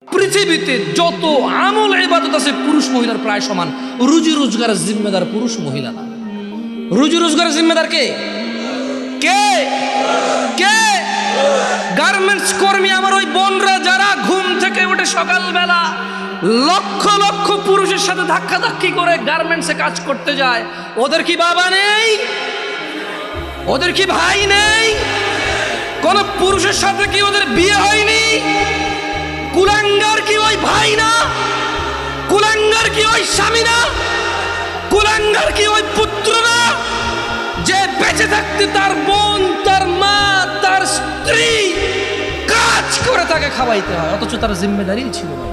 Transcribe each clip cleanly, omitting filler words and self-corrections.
পৃথিবীতে যত আমল ইবাদত আছে পুরুষ মহিলার প্রায় সমান। রুজি রোজগারের জিম্মেদার পুরুষ মহিলা না। রুজি রোজগারের জিম্মেদার কে কে কে গার্মেন্টস কর্মী আমার ওই বোনরা যারা ঘুম থেকে উঠে সকালবেলা লক্ষ লক্ষ পুরুষের সাথে ধাক্কাধাক্কি করে গার্মেন্টসে কাজ করতে যায়, ওদের কি বাবা নেই? ওদের কি ভাই নেই? কোন পুরুষের সাথে কি ওদের বিয়ে হয়নি? কুলাঙ্গার কি ওই ভাই না? কুলাঙ্গার কি ওই স্বামী না? কুলাঙ্গার কি ওই পুত্র না যে বেঁচে থাকতে তার বোন, তার মা, তার স্ত্রী কাজ করে তাকে খাওয়াইতে হয়, অথচ তার জিম্মেদারি ছিল না।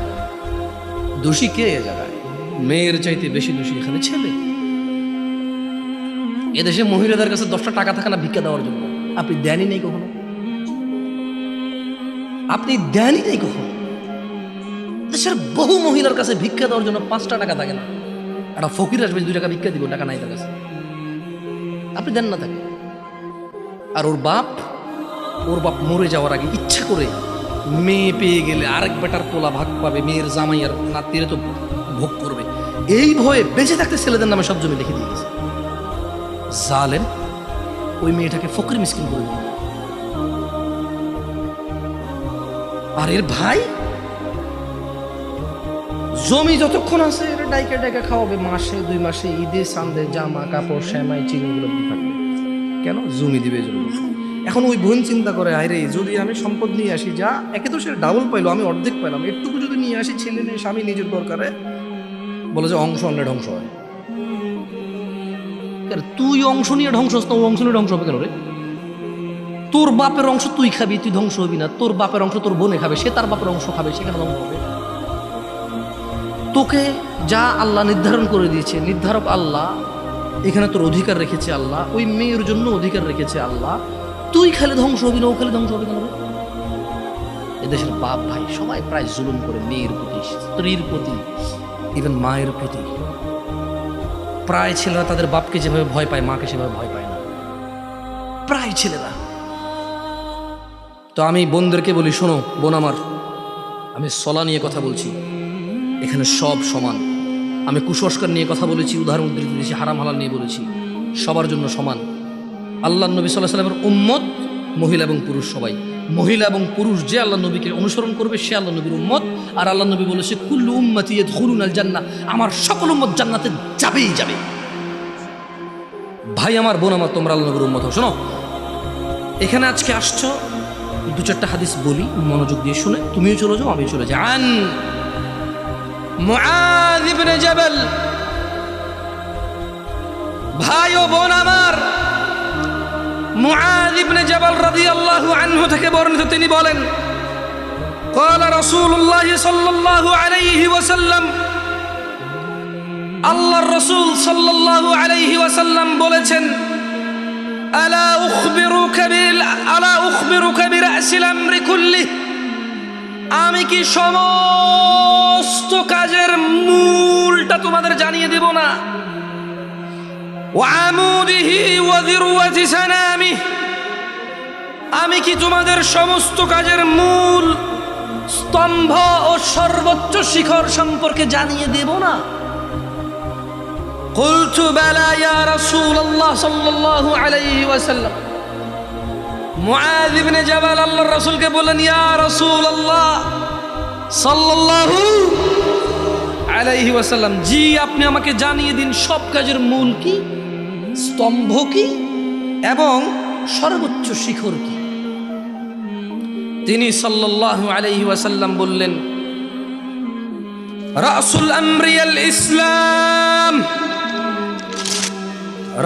দোষী কে এ জায়গায়? মেয়ের চাইতে বেশি দোষী এখানে ছেলে। এদেশে মহিলাদের কাছে 10টা টাকা থাকে না ভিক্ষা দেওয়ার জন্য? আপনি দেনই নেই কখনো? আপনি দেনই নেই কখনো? দেশের বহু মহিলার কাছে ভিক্ষা দেওয়ার জন্য 5টা টাকা থাকে না। একটা ফকির আসবে 2 টাকা ভিক্ষা দিব, টাকা নাই তার কাছে, আপনি দেন না তাকে। আর ওর বাপ মরে যাওয়ার আগে ইচ্ছা করে মেয়ে পেয়ে গেলে আরেক বেটার পোলা ভাগ পাবে, মেয়ের জামাই আর নাতিরে তো ভোগ করবে, এই ভয়ে বেঁচে থাকতে ছেলেদের নামে সব জমি লিখে দিয়ে গেছে। জালেম ওই মেয়েটাকে ফকির মিসকিন করে দিল। আর এর ভাই জমি যতক্ষণ আছে এটা ডাইকা ডাইকা খাওয়াবে, মাসে 2 মাসে ঈদে সান্দে জামা কাপড় সেমাই চিনিগুলো থাকবে। কেন? জমি দিবে জন্য। এখন ওই বোন চিন্তা করে, আরে যদি আমি সম্পদ নিয়ে আসি, যা একে তো সে ডাবল পাইলো, আমি অর্ধেক পাইলাম, একটুকু যদি নিয়ে আসি ছেলে নিয়ে স্বামী নিজের দরকারে, বলে যে অংশ আনলে ধ্বংস হয়। তুই অংশ নিয়ে ধ্বংস হস না, ও অংশ নিয়ে ধ্বংস হবে কেন রে? তোর বাপের অংশ তুই খাবি, তুই ধ্বংস হবি না। তোর বাপের অংশ তোর বোনে খাবে, সে তার বাপের অংশ খাবে, সেখানে ধ্বংস হবে। তোকে যা আল্লাহ নির্ধারণ করে দিয়েছে, নির্ধারক আল্লাহ, এখানে তোর অধিকার রেখেছে আল্লাহ, ওই মেয়ের জন্য অধিকার রেখেছে আল্লাহ। তুই খেলে ধ্বংস হবি না, ও খেলে ধ্বংস হবে কেন? এদেশের বাপ ভাই সবাই প্রায় জুলুম করে মেয়ের প্রতি, স্ত্রীর প্রতি, ইভেন মায়ের প্রতি। প্রায় ছেলেরা তাদের বাপকে যেভাবে ভয় পায়, মাকে সেভাবে ভয় পায় না, প্রায় ছেলেরা। তো আমি বোনদেরকে বলি, শোনো বোন আমার, আমি সলা নিয়ে কথা বলছি, এখানে সব সমান। আমি কুসংস্কার নিয়ে কথা বলেছি, উদাহরণ উদ্ধৃতি দিয়েছি, হারাম হালাল নিয়ে বলেছি, সবার জন্য সমান। আল্লাহ নবী সাল্লাল্লাহু আলাইহি ওয়াসাল্লামের উম্মত মহিলা এবং পুরুষ সবাই। মহিলা এবং পুরুষ যে আল্লাহ নবীকে অনুসরণ করবে সে আল্লাহ নবীর উম্মত। আর আল্লাহ নবী বলেছে, কুল্লু উম্মতি ইয়াদখুলুনাল জান্নাহ, আমার সকল উম্মত জান্নাতে যাবেই যাবে। ভাই আমার, বোন আমার, তোমরা আল্লাহ নবীর উম্মত হও। শোনো, এখানে আজকে আসছো, 2-4টা হাদিস বলি, মনোযোগ দিয়ে শুনে তুমিও চলে যাও, আমিও চলে যাই। আন মুআয ইবনে জাবাল, ভাই ও বোন আমার, মুআয ইবনে জাবাল রাদিয়াল্লাহু আনহু থেকে বর্ণিত, তিনি বলেন, ক্বালা রাসূলুল্লাহ সাল্লাল্লাহু আলাইহি ওয়াসাল্লাম, আল্লাহর রাসূল সাল্লাল্লাহু আলাইহি ওয়াসাল্লাম বলেছেন, আলা উখবিরুকা বিরাসিল আমরি কুল্লিহি, আমি কি সমস্ত কাজের মূলটা তোমাদের জানিয়ে দেব না? ওয়া আমুদিহি ওয়া যিরওয়াতি সানামিহি, আমি কি তোমাদের সমস্ত কাজের মূল, স্তম্ভ ও সর্বোচ্চ শিখর সম্পর্কে জানিয়ে দেব না? কুলতু বালা ইয়া রাসূলুল্লাহ সাল্লাল্লাহু আলাইহি ওয়াসাল্লাম। মুআয ইবনে জাবাল আল্লাহর রাসূলকে বললেন, ইয়া রাসূলুল্লাহ সাল্লাল্লাহু আলাইহি ওয়াসাল্লাম, জি আপনি আমাকে জানিয়ে দিন সব কাজের মূল কি, স্তম্ভ কি এবং সর্বোচ্চ শিখর কি। তিনি সাল্লাল্লাহু আলাইহি ওয়াসাল্লাম বললেন, রাসুল আমরি আল ইসলাম,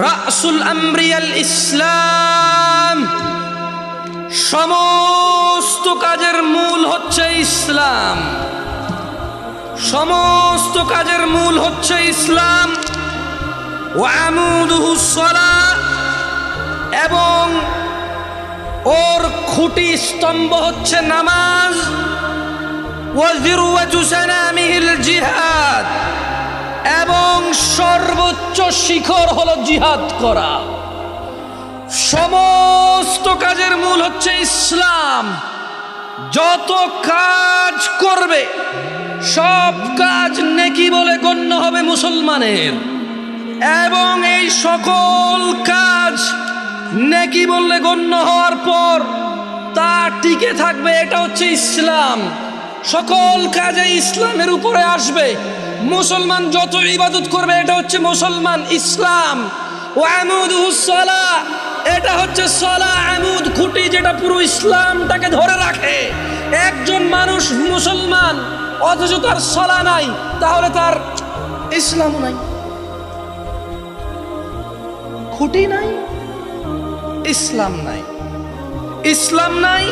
রাসুল আমরি আল ইসলাম, সমস্ত কাজের মূল হচ্ছে ইসলাম, সমস্ত কাজের মূল হচ্ছে ইসলাম। ওয়া আমুদুহুস সালাহ, এবং ওর খুঁটি স্তম্ভ হচ্ছে নামাজ। ওয়া যিরওয়াতু সানামিহিল জিহাদ, এবং সর্বোচ্চ শিখর হলো জিহাদ করা। সমস্ত কাজের মূল হচ্ছে ইসলাম, যত কাজ করবে সব কাজ নেকি বলে গণ্য হবে মুসলমানের, এবং এই সকল কাজ নেকি বললে গণ্য হওয়ার পর তা টিকে থাকবে। এটা হচ্ছে ইসলাম। সকল কাজে ইসলামের উপরে আসবে। মুসলমান যত ইবাদত করবে এটা হচ্ছে মুসলমান, ইসলাম। ও আমুদুস সালাহ, এটা হচ্ছে সালাহ, আমুদ খুঁটি যেটা পুরো ইসলামটাকে ধরে রাখে। একজন মানুষ মুসলমান অথচ তার সালাহ নাই, তাহলে তার ইসলাম নাই, খুঁটি নাই, ইসলাম নাই। ইসলাম নাই,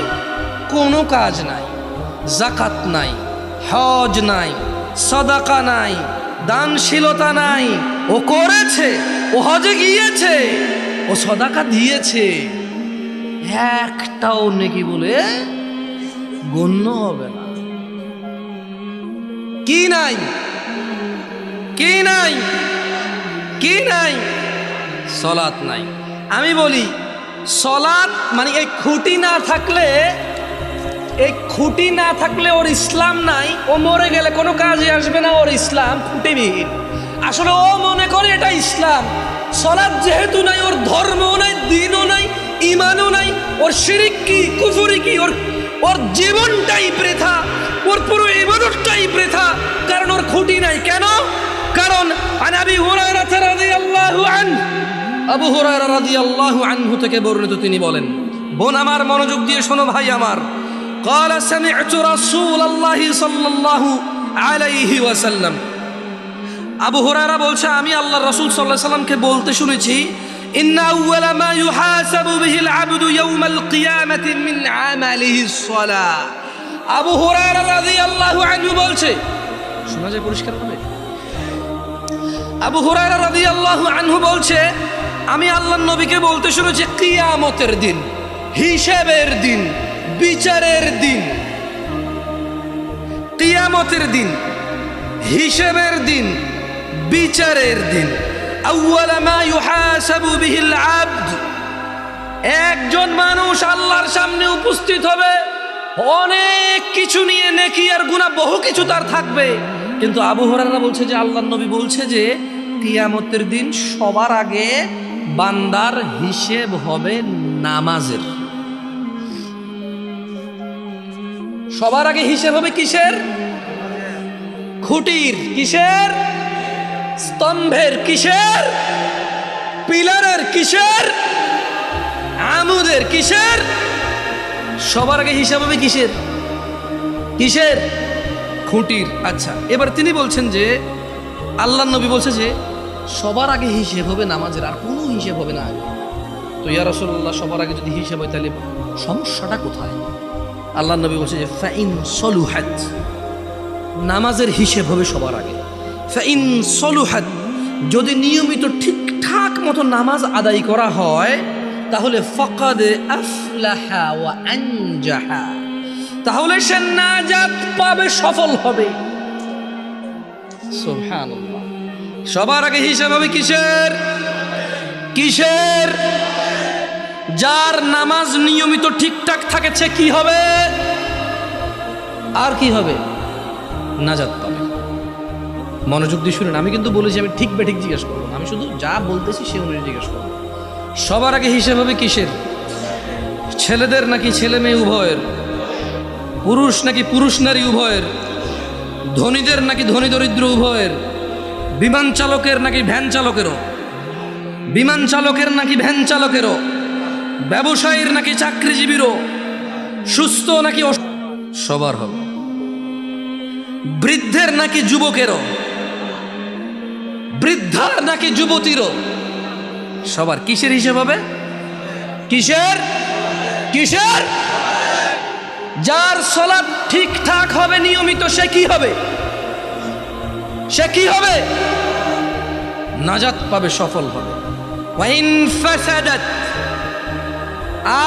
কোনো কাজ নাই, যাকাত নাই, হজ নাই, সাদাকা নাই, দানশীলতা নাই। ও করেছে, ও হজে গিয়েছে, ও সাদাকা দিয়েছে, একটাও নেকি বলে গণ্য হবে না। কি নাই? কি নাই? কি নাই? সলাত নাই। আমি বলি সলাত মানে এই খুঁটি না থাকলে, এই খুঁটি না থাকলে ওর ইসলাম নাই। ও মরে গেলে কোনো কাজে আসবে না, ওর ইসলাম খুঁটিবিহীন। আসলে ও মনে করে এটা ইসলাম। সলাত যেহেতু নাই, ওর ধর্মও নাই, দ্বীনও নাই, ঈমানও নাই, ওর শিরক কি, কুফরি কি, ওর জীবনটাই বৃথা, ওর পুরো ইবাদতটাই বৃথা, কারণ ওর খুঁটি নাই। কেন? কারণ আবু হুরায়রা রাদিয়াল্লাহু আনহু, আবু হুরায়রা রাদিয়াল্লাহু আনহু থেকে বর্ণিত, তিনি বলেন, বোন আমার মনোযোগ দিয়ে শোনো, ভাই আমার, قال سمعت رسول الله صلى الله عليه وسلم, আবু হুরায়রা বলছে আমি আল্লাহর রাসূল সাল্লাল্লাহু আলাইহি ওয়াসাল্লামকে বলতে শুনেছি, ইন্না আউওয়ালা মা ইউহাসাবু বিহিল আবদু ইয়াউমাল কিয়ামাতি মিন আমালিহিস সালাহ। আবু হুরায়রা রাদিয়াল্লাহু আনহু বলছে, শোনা যায় পরিষ্কার হবে? আবু হুরায়রা রাদিয়াল্লাহু আনহু বলছে আমি আল্লাহর নবীকে বলতে শুনেছি, কিয়ামতের দিন, হিসাবের দিন, বিচারের দিন, কিয়ামতের দিন, হিসাবের দিন, বিচারের দিন, আউওয়ালা মা ইউহাসাবু বিহিল আবদ, একজন মানুষ আল্লাহর সামনে উপস্থিত হবে, অনেক কিছু নিয়ে, নেকি আর গুনাহ বহু কিছু তার থাকবে। কিন্তু আবু হুরায়রা বলছে যে আল্লাহর নবী বলছে যে কিয়ামতের দিন সবার আগে বান্দার হিসেব হবে নামাজের। সবার আগে হিসেব হবে কিসের? খুঁটির। কিসের? স্তম্ভের। কিসের? পিলারের। কিসের? আমুদের। কিসের? সবার আগে হিসাব হবে কিসের? কিসের? খুঁটির। আচ্ছা, এবার তিনি বলছেন যে আল্লাহর নবী বলছে যে সবার আগে হিসেব হবে নামাজের, আর কোনো হিসেব হবে না। তো ইয়া রাসূলুল্লাহ, সবার আগে যদি হিসেব হয় তাহলে সমস্যাটা কোথায়? আল্লাহর নবী বলছে যে ফাইন সলুহাত, নামাজের হিসেব হবে সবার আগে। ফাইন সলুহাত, যদি নিয়মিত ঠিকঠাক মতো নামাজ আদায় করা হয় তাহলে ফাকাদ আফলাহা ওয়া আনজাহা, তাহলে সে নাজাত পাবে, সফল হবে। সুবহানাল্লাহ। সবার আগে হিসাব হবে কিসের? কিসের? যার নামাজ নিয়মিত ঠিকঠাক থাকে সে কি হবে? আর কি হবে? নাজাত পাবে। মনোযোগ দিয়ে শুনুন, আমি কিন্তু বলেছি আমি ঠিক বেঠিক জিজ্ঞেস করবো, আমি শুধু যা বলতেছি সে অনুযায়ী জিজ্ঞেস করবো। সবার আগে হিসাব হবে কিসের? ছেলেদের নাকি ছেলে মেয়ে উভয়ের? পুরুষ নাকি পুরুষ নারী উভয়ের? ধনীদের নাকি ধনী দরিদ্র উভয়ের? বিমান চালকের নাকি ভ্যান চালকেরও? বিমান চালকের নাকি ভ্যান চালকেরও? ব্যবসায়ীর নাকি চাকরিজীবীরও? সুস্থ নাকি সবার হবে। বৃদ্ধের নাকি যুবকেরও? বৃদ্ধার নাকি যুবতীরও? সবার। কিসের হিসাব হবে? কিসের? কিসের? যার সালাত ঠিকঠাক হবে নিয়মিত সে কি হবে? সে কি হবে? নাজাত পাবে, সফল হবে। ওয়াইন ফাসাদাত,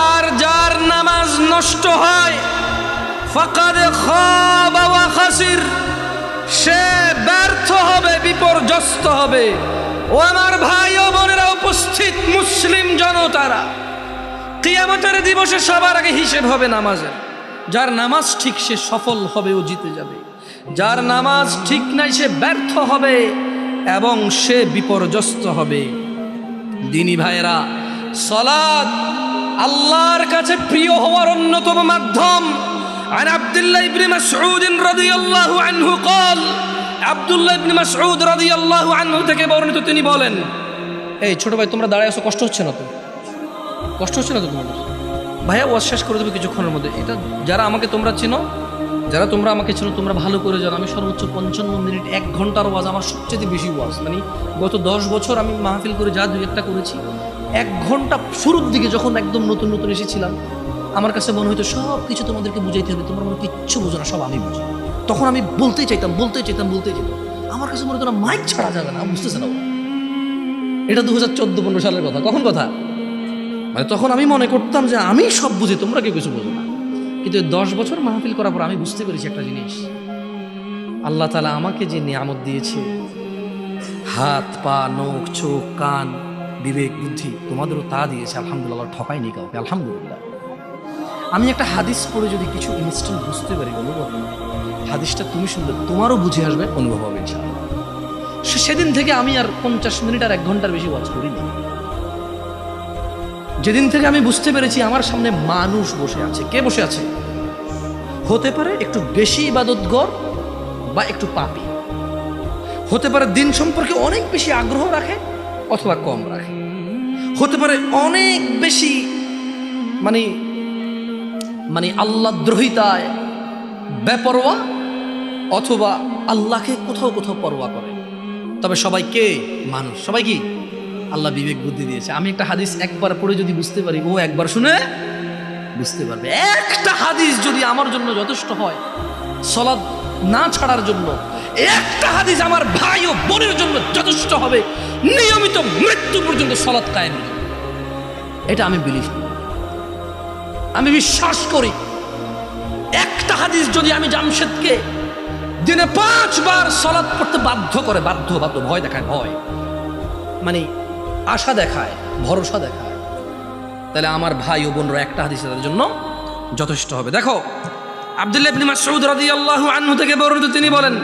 আর যার নামাজ নষ্ট হয়, ফাকাদ খাবা ওয়া খাসির, সে ব্যর্থ হবে, বিপর্যস্ত হবে। ও আমার ভাই ও বোনেরা, উপস্থিত মুসলিম জনতারা, কিয়ামতের দিবসে সবার আগে হিসেব হবে নামাজের। যার নামাজ ঠিক সে সফল হবে ও জিতে যাবে, যার নামাজ ঠিক নাই সে ব্যর্থ হবে এবং সে বিপর্যস্ত হবে। দিনী ভাইয়েরা, সালাত আল্লাহর কাছে প্রিয় হওয়ার অন্যতম মাধ্যম। আর আব্দুল্লাহ ইবনে মাসউদ রাদিয়াল্লাহু আনহু قال, আব্দুল্লাহ ইবনে মাসউদ রাদিয়াল্লাহু আনহু থেকে বর্ণিত, তিনি বলেন, এই ছোট ভাই তোমরা দাঁড়ায় আছো, কষ্ট হচ্ছে না তো? কষ্ট হচ্ছে না তো তোমাদের? ভাইয়া ওয়াজ শেষ করে দেবে কিছুক্ষণের মধ্যে। এটা যারা আমাকে তোমরা চিনো, যারা তোমরা আমাকে চিনো, তোমরা ভালো করে জানো আমি সর্বোচ্চ 55 মিনিট 1 ঘন্টার ওয়াজ আমার সবচেয়ে বেশি ওয়াজ। মানে গত 10 বছর আমি মাহফিল করে যা 2-1টা করেছি, 1 ঘন্টা শুরুর দিকে যখন একদম নতুন নতুন এসেছিলাম আমার কাছে মনে হতো সব কিছু তোমাদেরকে বুঝাইতে হবে, তোমরা মনে কিচ্ছু বোঝো না, সব আমি বুঝি। তখন আমি বলতেই চাইতাম। আমার কাছে মনে হতো না মাইক ছাড়া যাবে না, বুঝতেছে না। এটা 2014-15 সালের কথা। কখন কথা? মানে তখন আমি মনে করতাম যে আমি সব বুঝি, তোমরা কেউ কিছু বোঝো না। কিন্তু 10 বছর মাহফিল করার পর আমি বুঝতে পেরেছি একটা জিনিস, আল্লাহ তাআলা আমাকে যে নিয়ামত দিয়েছে, হাত পা নখ চোখ কান বিবেক বুদ্ধি, তোমাদেরও তা দিয়েছে। আলহামদুলিল্লাহ, ঠকাইনি কাউকে, আলহামদুলিল্লাহ। আমি একটা হাদিস পড়ে যদি কিছু ইনস্ট্যান্ট বুঝতে পারি, অনুভব, হাদিসটা তুমি শুনলে তোমারও বুঝে আসবে, অনুভব হবে ইনশাআল্লাহ। সেদিন থেকে আমি আর 50 মিনিট আর 1 ঘন্টার বেশি ওয়াজ করিনি। যেদিন থেকে আমি বুঝতে পেরেছি আমার সামনে মানুষ বসে আছে। কে বসে আছে? হতে পারে একটু বেশি ইবাদতগর বা একটু পাপী, হতে পারে দিন সম্পর্কে অনেক বেশি আগ্রহ রাখে অথবা কম রাখে, হতে পারে অনেক বেশি মানে আল্লাহ দ্রোহিতায় বেপরোয়া, অথবা আল্লাহকে কোথাও কোথাও পরোয়া করে। তবে সবাই কে? মানুষ। সবাই কি? আল্লাহ বিবেক বুদ্ধি দিয়েছে। আমি একটা হাদিস একবার পড়ে যদি বুঝতে পারি, ও একবার শুনে বুঝতে পারবে। একটা হাদিস যদি আমার জন্য যথেষ্ট হয় সালাত না ছাড়ার জন্য, একটা হাদিস আমার ভাই ও বোনের জন্য যথেষ্ট হবে নিয়মিত মৃত্যু পর্যন্ত সালাত কায়েম। এটা আমি বিলিভ করি, আমি বিশ্বাস করি। একটা হাদিস যদি আমি জামশেদকে দিনে 5 বার সালাত পড়তে বাধ্য করে, বাধ্য ভয় দেখায়, ভয় মানে আশা দেখায়, ভরসা দেখায়, তাহলে আমার ভাই ও বোনরা একটা হাদিস তাদের জন্য যথেষ্ট হবে। দেখো, আব্দুল্লাহ ইবনে মাসউদ রাদিয়াল্লাহু আনহু থেকে বর্ণিত, তিনি বলেন,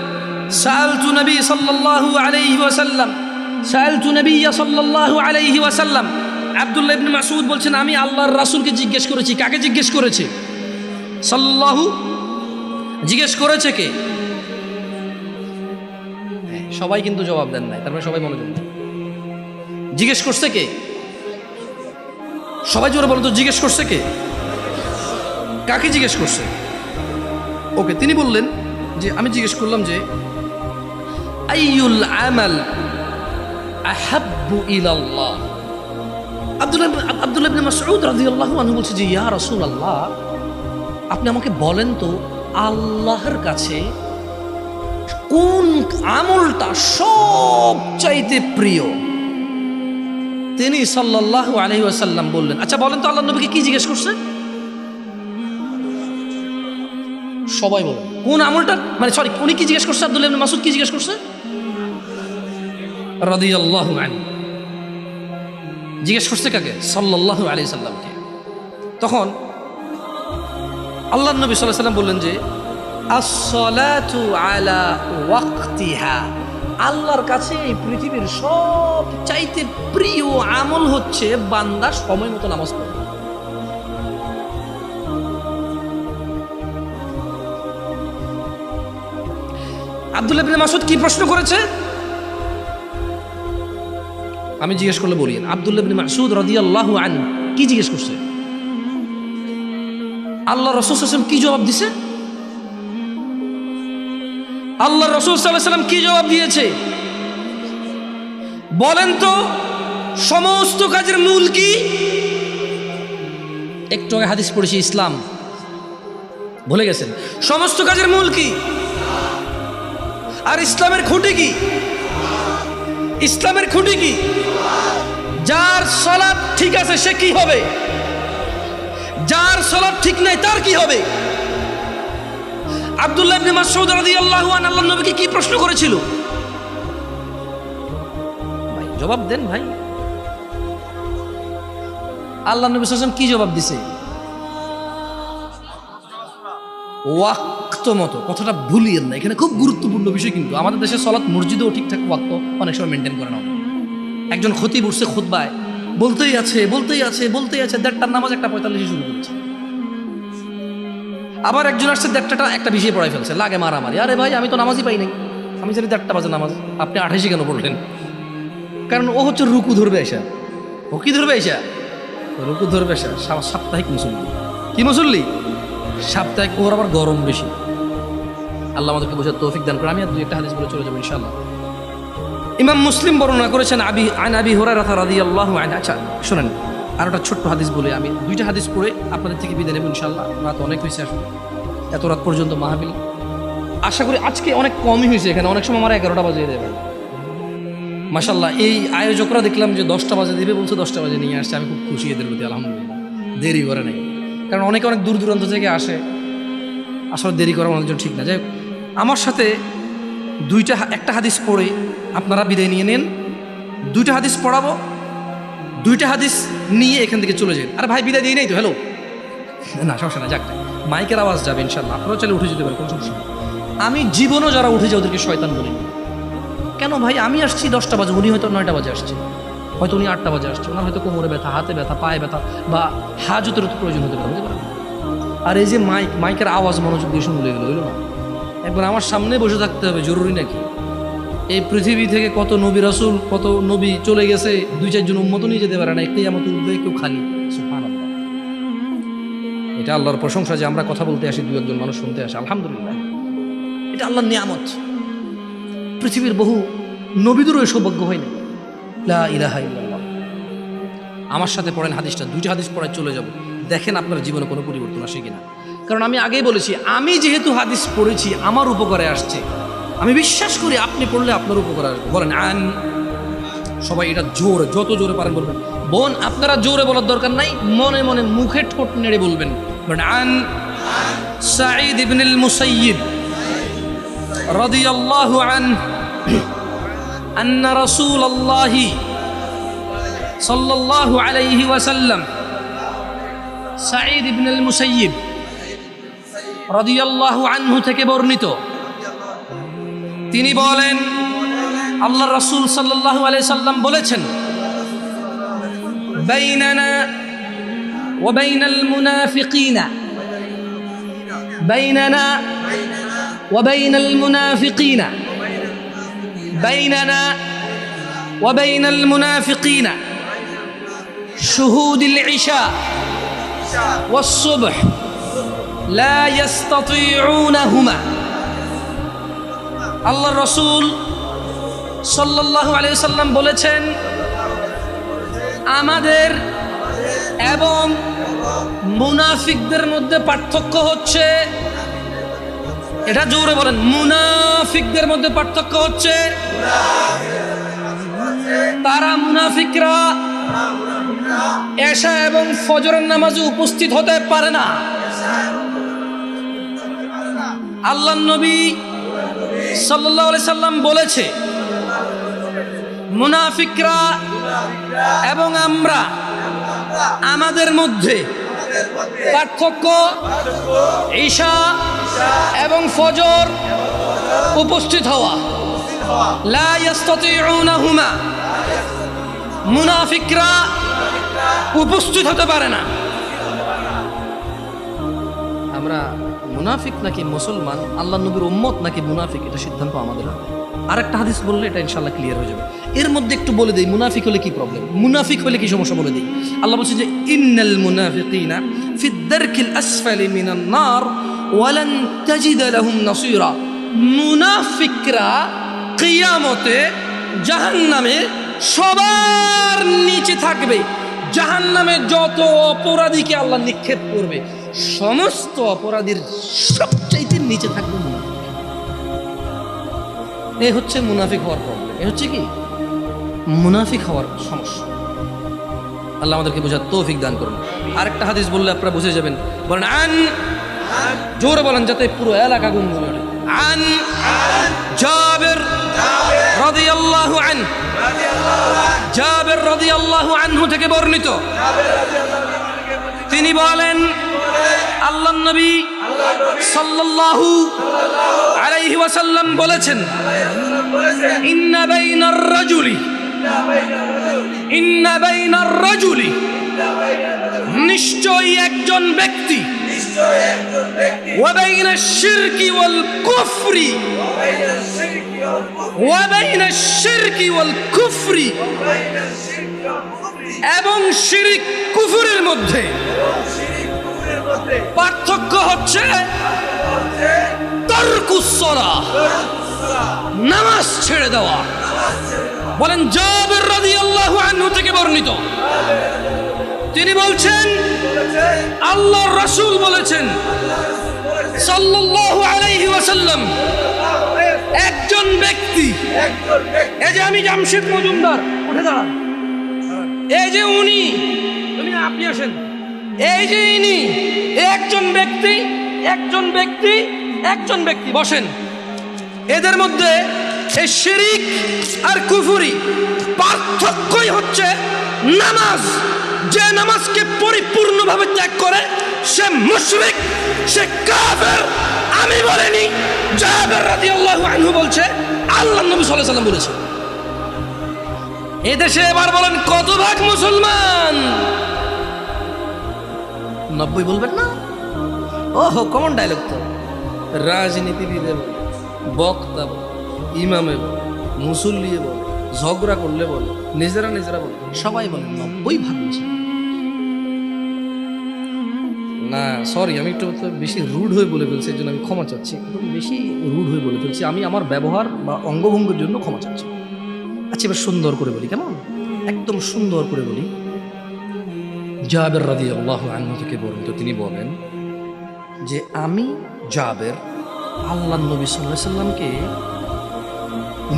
সাআলতু নবী সাল্লাল্লাহু আলাইহি ওয়াসাল্লাম। আব্দুল্লাহ ইবনে মাসউদ বলছেন, আমি আল্লাহর রাসূলকে জিজ্ঞেস করেছি। কাকে জিজ্ঞেস করেছে? সাল্লাল্লাহু। জিজ্ঞেস করেছে কে? সবাই কিন্তু জবাব দেন নাই, তার মানে সবাই মনোযোগ দেন। জিজ্ঞেস করছে কে? সবাই জোরে বলেন তো, জিজ্ঞেস করছে কে? কাকে জিজ্ঞেস করছে? ওকে, তিনি বললেন যে আমি জিজ্ঞেস করলাম যে আইয়ুল আমাল আহাব্বু ইলাল্লাহ। আব্দুল্লাহ ইবনে মাসউদ রাদিয়াল্লাহু আনহু বলছে যে ইয়া রাসূলুল্লাহ, আপনি আমাকে বলেন তো আল্লাহর কাছে কোন আমলটা সবচাইতে প্রিয়? তিনি সাল্লাল্লাহু আলাইহি ওয়াসাল্লাম বললেন, আচ্ছা বলেন তো আল্লাহর নবীকে কি জিজ্ঞেস করছে? সবাই বলেন কোন আমলটা, মানে সরি, উনি কি জিজ্ঞেস করছে? আব্দুল্লাহ ইবনে মাসউদ কি জিজ্ঞেস করছে রাদিয়াল্লাহু আনহু? জিজ্ঞেস করছে কাকে? সাল্লাল্লাহু আলাইহি সাল্লামকে। তখন আল্লাহর নবী সাল্লাল্লাহু আলাইহি সাল্লাম বললেন যে আসসালাতু আলা ওয়াক্তিহা। আল্লাহর কাছে এই পৃথিবীর সবচাইতে প্রিয় আমল হচ্ছে বান্দা সময় মতো নামাজ পড়া। আব্দুল্লাহ ইবনে মাসউদ কি প্রশ্ন করেছে? আমি জিজ্ঞেস করলে বলি, আব্দুল্লাহ ইবনে মাসউদ রাদিয়াল্লাহু আনহু কি জিজ্ঞেস করছে? আল্লাহ রাসূল সাল্লাল্লাহু আলাইহি ওয়াসাল্লাম কি জবাব দিছে? আল্লাহ রাসূল সাল্লাল্লাহু আলাইহি ওয়াসাল্লাম কি জবাব দিয়েছে বলেন তো? সমস্ত কাজের মূল কি? একটু আগে হাদিস পড়েছি, ইসলাম। ভুলে গেছেন? সমস্ত কাজের মূল কি? আর ইসলামের খুঁটি কি? ইসলামের খুঁটি কি? যার সালাত ঠিক আছে সে কি হবে? যার সালাত ঠিক নাই তার কি হবে? আব্দুল্লাহ ইবনে মাসউদ রাদিয়াল্লাহু আনহু আল্লাহর নবীকে কি প্রশ্ন করেছিল? ভাই জবাব দেন ভাই। আল্লাহর নবী সাল্লাল্লাহু আলাইহি ওয়াসাল্লাম কি জবাব দিছে? ওয়াক্ত মতো, কথাটা ভুলিয়েন না, এখানে খুব গুরুত্বপূর্ণ বিষয়। কিন্তু আমাদের দেশে সলাৎ মসজিদেও ঠিকঠাক ওয়াক্ত অনেক সময় মেনটেন করে না। একজন খতিব উঠছে খুতবায়, বলতেই আছে 1:30টার নামাজ 1:45 শুরু করেছে। আবার একজন আসছে 1:30টা একটা বিষয়ে পড়াই ফেলছে, লাগে মারামারি। আরে ভাই, আমি তো নামাজই পাই নাই, আমি জানি 1:30 বাজে নামাজ, আপনি 28 কেন পড়লেন? কারণ ও হচ্ছে রুকু ধরবে এসা। ও কি ধরবে এসা? রুকু ধরবে এসা। সাপ্তাহিক মুসল্লি। কি মুসল্লি? সাপ্তাহিক। ওর আবার গরম বেশি। আল্লাহ আমাদেরকে বোঝার তৌফিক দান করে। আমি আর 2-1টা হাদিস বলে চলে যাবো ইনশাআল্লাহ। ইমাম মুসলিম বর্ণনা করেছেন আবি হুরায়রা রাদিয়াল্লাহু আনহু। আচ্ছা শুনেন, আর একটা ছোট্ট হাদিস বলে আমি 2টা হাদিস পড়ে আপনাদের থেকে বিদায় নেব ইনশাআল্লাহ। রাত অনেক হয়েছে, আসলে এত রাত পর্যন্ত মাহফিল আশা করি আজকে অনেক কমই হয়েছে। এখানে অনেক সময় আমার 11টা বাজিয়ে দেবে মাশাআল্লাহ। এই আয়োজকরা দেখলাম যে 10টা বাজে দিবে, বলছে 10টা বাজে নিয়ে আসছে। আমি খুব খুশি এদের প্রতি, আলহামদুলিল্লাহ। দেরি করে নাই, কারণ অনেক দূর দূরান্ত থেকে আসে, আসলে দেরি করা অনেকজন ঠিক না। যাই হোক, আমার সাথে একটা হাদিস পড়ে আপনারা বিদায় নিয়ে নেন। 2টা হাদিস পড়াবো, 2টা হাদিস নিয়ে এখান থেকে চলে যান। আরে ভাই, বিদায় দিয়ে নেই তো? হ্যালো না, সমস্যা না, যাক, মাইকের আওয়াজ যাবে ইনশাআল্লাহ। আপনারা চাইলে উঠে যেতে পারেন, কোনো সমস্যা নেই। আমি জীবনও যারা উঠে যায় ওদেরকে শয়তান বলি। কেন ভাই? আমি আসছি 10টা বাজে, উনি হয়তো 9টা বাজে আসছে, হয়তো উনি 8টা বাজে আসছে। ওনার হয়তো কোমরে ব্যথা, হাতে ব্যথা, পায়ে ব্যথা, বা হাজতের প্রয়োজন হতে পারে, বুঝতে পারেন? আর এই যে মাইকের আওয়াজ মনোযোগ দিয়ে শুনলে গেলো, হইল না? একবার আমার সামনে বসে থাকতে হবে, জরুরি নাকি? এই পৃথিবী থেকে কত নবী রাসূল, কত নবী চলে গেছে, 2-4 জন উম্মত নিয়ে যেতে পারে না। কিয়ামত উঠবে কেউ খালি। সুবহানাল্লাহ। এটা আল্লাহর প্রশংসা যে আমরা কথা বলতে আসি, 2-1 জন মানুষ শুনতে আসে, আলহামদুলিল্লাহ। এটা আল্লাহর নিয়ামত। পৃথিবীর বহু নবীদেরও এই সৌভাগ্য হয় না। লা ইলাহা ইল্লাল্লাহ। আমার সাথে পড়েন হাদিসটা, 2টা হাদিস পড়ায় চলে যাব। দেখেন আপনার জীবনে কোনো পরিবর্তন আসে কিনা। কারণ আমি আগেই বলেছি, আমি যেহেতু হাদিস পড়েছি আমার উপকারে আসছে। আমি বিশ্বাস করি আপনি পড়লে আপনার উপকার আসবে। বলেন আন। সবাই এটা জোরে, যত জোরে পারেন বলবেন। বোন, আপনারা জোরে বলার দরকার নাই, মনে মনে মুখে ঠোঁট নেড়ে বলবেন। বলেন আন সাঈদ ইবনুল মুসাইয়িব রাদিয়াল্লাহু আনহু আন্না রাসূলুল্লাহি সাল্লাল্লাহু আলাইহি ওয়াসাল্লাম। সাঈদ ইবনুল মুসাইয়িব রাদিয়াল্লাহু আনহু থেকে বর্ণিত, তিনি বলেন আল্লাহর রাসূল সাল্লাল্লাহু আলাইহি সাল্লাম বলেছেন, বাইনানা ওয়া বাইনাল মুনাফিকিনা, বাইনানা ওয়া বাইনাল মুনাফিকিনা, বাইনানা ওয়া বাইনাল মুনাফিকিনা শুহুদুল ইশা ওয়াস সুবহ লা ইস্তাতিউনাহুমা। আল্লাহর রাসূল সাল্লাল্লাহু আলাইহি ওয়াসাল্লাম বলেছেন, আমাদের এবং মুনাফিকদের মধ্যে পার্থক্য হচ্ছে, এটা জোরে বলেন, মুনাফিকদের মধ্যে পার্থক্য হচ্ছে তারা মুনাফিকরা এশা এবং ফজরের নামাজে উপস্থিত হতে পারে না। আল্লাহর নবী সাল্লাল্লাহু আলাইহি সাল্লাম বলেছে, মুনাফিকরা এবং আমরা, আমাদের মধ্যে পার্থক্য ঈশা এবং ফজর উপস্থিত হওয়া। লা ইস্তাতিউনাহুমা, মুনাফিকরা উপস্থিত হতে পারে না। আমরা মুনাফিক নাকি মুসলমান, আল্লাহ নবীর উম্মত নাকি মুনাফিক, এটা সিদ্ধান্ত আমাদের হাতে। আরেকটা হাদিস বললে এটা ইনশাআল্লাহ ক্লিয়ার হয়ে যাবে। এর মধ্যে একটু বলে দেই, মুনাফিক হলে কি প্রবলেম, মুনাফিক হলে কি সমস্যা বলে দেই। আল্লাহ বলছে যে ইন্নাল মুনাফিকিনা ফিদ দারকিল আসফালি মিনান নার ওয়া লান তাজিদ লাহুম নাসীরা। মুনাফিকরা কিয়ামতে জাহান্নামে সবার নিচে থাকবে। জাহান্নামে যত অপরাধীকে আল্লাহ নিক্ষেপ করবে, সমস্ত অপরাধীর সবচাইতে নিচে থাকবে মুনাফিক। এই হচ্ছে মুনাফিক হওয়ার প্রবলেম, এই হচ্ছে কি মুনাফিক হওয়ার সমস্যা। আল্লাহ আমাদেরকে বোঝার তৌফিক দান করুন। আরেকটা হাদিস বললে আপনারা বুঝে যাবেন। বলেন আন, জোরে বলেন যাতে পুরো এলাকা গুনগুন ওঠে। আন জাবির রাদিয়াল্লাহু আনহু, জাবির রাদিয়াল্লাহু আনহু থেকে বর্ণিত, তিনি বলেন আল্লাহর নবী সাল্লাল্লাহু আলাইহি ওয়াসাল্লাম বলেছেন, ইন্না বাইনার রাজুলি, নিশ্চয়ই একজন ব্যক্তি, ওয়া বাইনাশ শিরকি ওয়াল কুফরি, ওয়া বাইনাশ শিরকি ওয়াল কুফরি, এবং শিরক কুফরের মধ্যে পার্থক্য হচ্ছে তারকুস সালাহ, নামাজ ছেড়ে দেওয়া। বলেন জাবের রাদিয়াল্লাহু আনহু থেকে বর্ণিত, তিনি বলছেন আল্লাহর রাসূল বলেছেন সাল্লাল্লাহু আলাইহি ওয়াসাল্লাম, একজন ব্যক্তি, এই যে আমি জামশেদ মজুমদার, উঠে দাঁড়ান, এই যে উনি, আপনি আসেন, এই যে ইনি, একজন ব্যক্তি, একজন ব্যক্তি, একজন ব্যক্তি, বসেন। এদের মধ্যে এই শিরক আর কুফরি পার্থক্যই হচ্ছে নামাজ। যে নামাজকে পরিপূর্ণভাবে ত্যাগ করে সে মুশরিক, সে কাফের। আমি বলিনি, জাবের রাদিয়াল্লাহু আনহু বলছে, আল্লাহর নবী সাল্লাল্লাহু আলাইহি ওয়াসাল্লাম বলেছে। এদেশে এবার বলেন কত ভাগ মুসলমান? 90 বলবেন না? ওহো, কমন ডায়লগ তো। রাজনীতিবিদের বক্তা, ইমামে বলে, মুসল্লি বলে, ঝগড়া করলে বলে, নিজেরা বলে, সবাই বলে 90 ভাগ মুসলমান। না সরি, আমি একটু বেশি রুড হয়ে বলে ফেলছি, এর জন্য আমি ক্ষমা চাচ্ছি। একটু বেশি রুড হয়ে বলে ফেলছি, আমি আমার ব্যবহার বা অঙ্গভঙ্গির জন্য ক্ষমা চাচ্ছি। আচ্ছা, এবার সুন্দর করে বলি, কেমন? একদম সুন্দর করে বলি। জাবের রাদিয়াল্লাহু আনহু থেকে বর্ণিত, তিনি বলেন যে আমি জাবের আল্লাহর নবী সাল্লাল্লাহু আলাইহি সাল্লামকে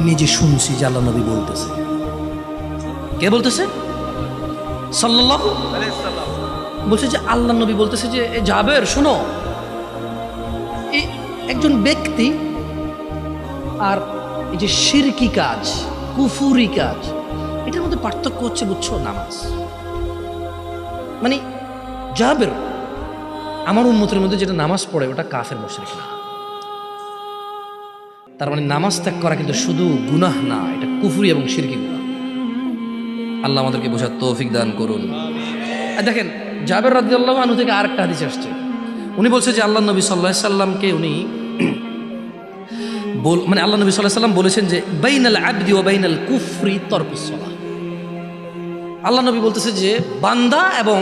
নিজে শুনছি যে আল্লাহর নবী বলতেছে। কে বলতেছে? সাল্লাল্লাহু আলাইহি সাল্লাম বলছে যে আল্লাহর নবী বলতেছে যে জাবের শোনো, এই একজন ব্যক্তি আর এই যে শিরকি কাজ, কুফুরি কাজ, এটার মধ্যে পার্থক্য হচ্ছে, বুঝছো, নামাজ। মানে জাবের আমার উম্মতের মধ্যে যেটা নামাজ পড়ে ওটা কাফের মুশরিক না। তার মানে নামাজ ত্যাগ করা কিন্তু শুধু গুনাহ না, এটা কুফরি এবং শিরকি গুনাহ। আল্লাহ আমাদেরকে বোঝার তৌফিক দান করুন। আর দেখেন, জাবের রাদিয়াল্লাহু আনহু থেকে আরেকটা হাদিস আসছে। উনি বলছে যে আল্লাহ নবী সাল্লাল্লাহু আলাইহি সাল্লামকে উনি মানে আল্লাহ নবী সাল্লাল্লাহু আলাইহি সাল্লাম বলেছেন যে বাইনাল আবদি ওয়া বাইনাল কুফরি তারকুস সালাহ। আল্লাহ নবী বলতেছে যে বান্দা এবং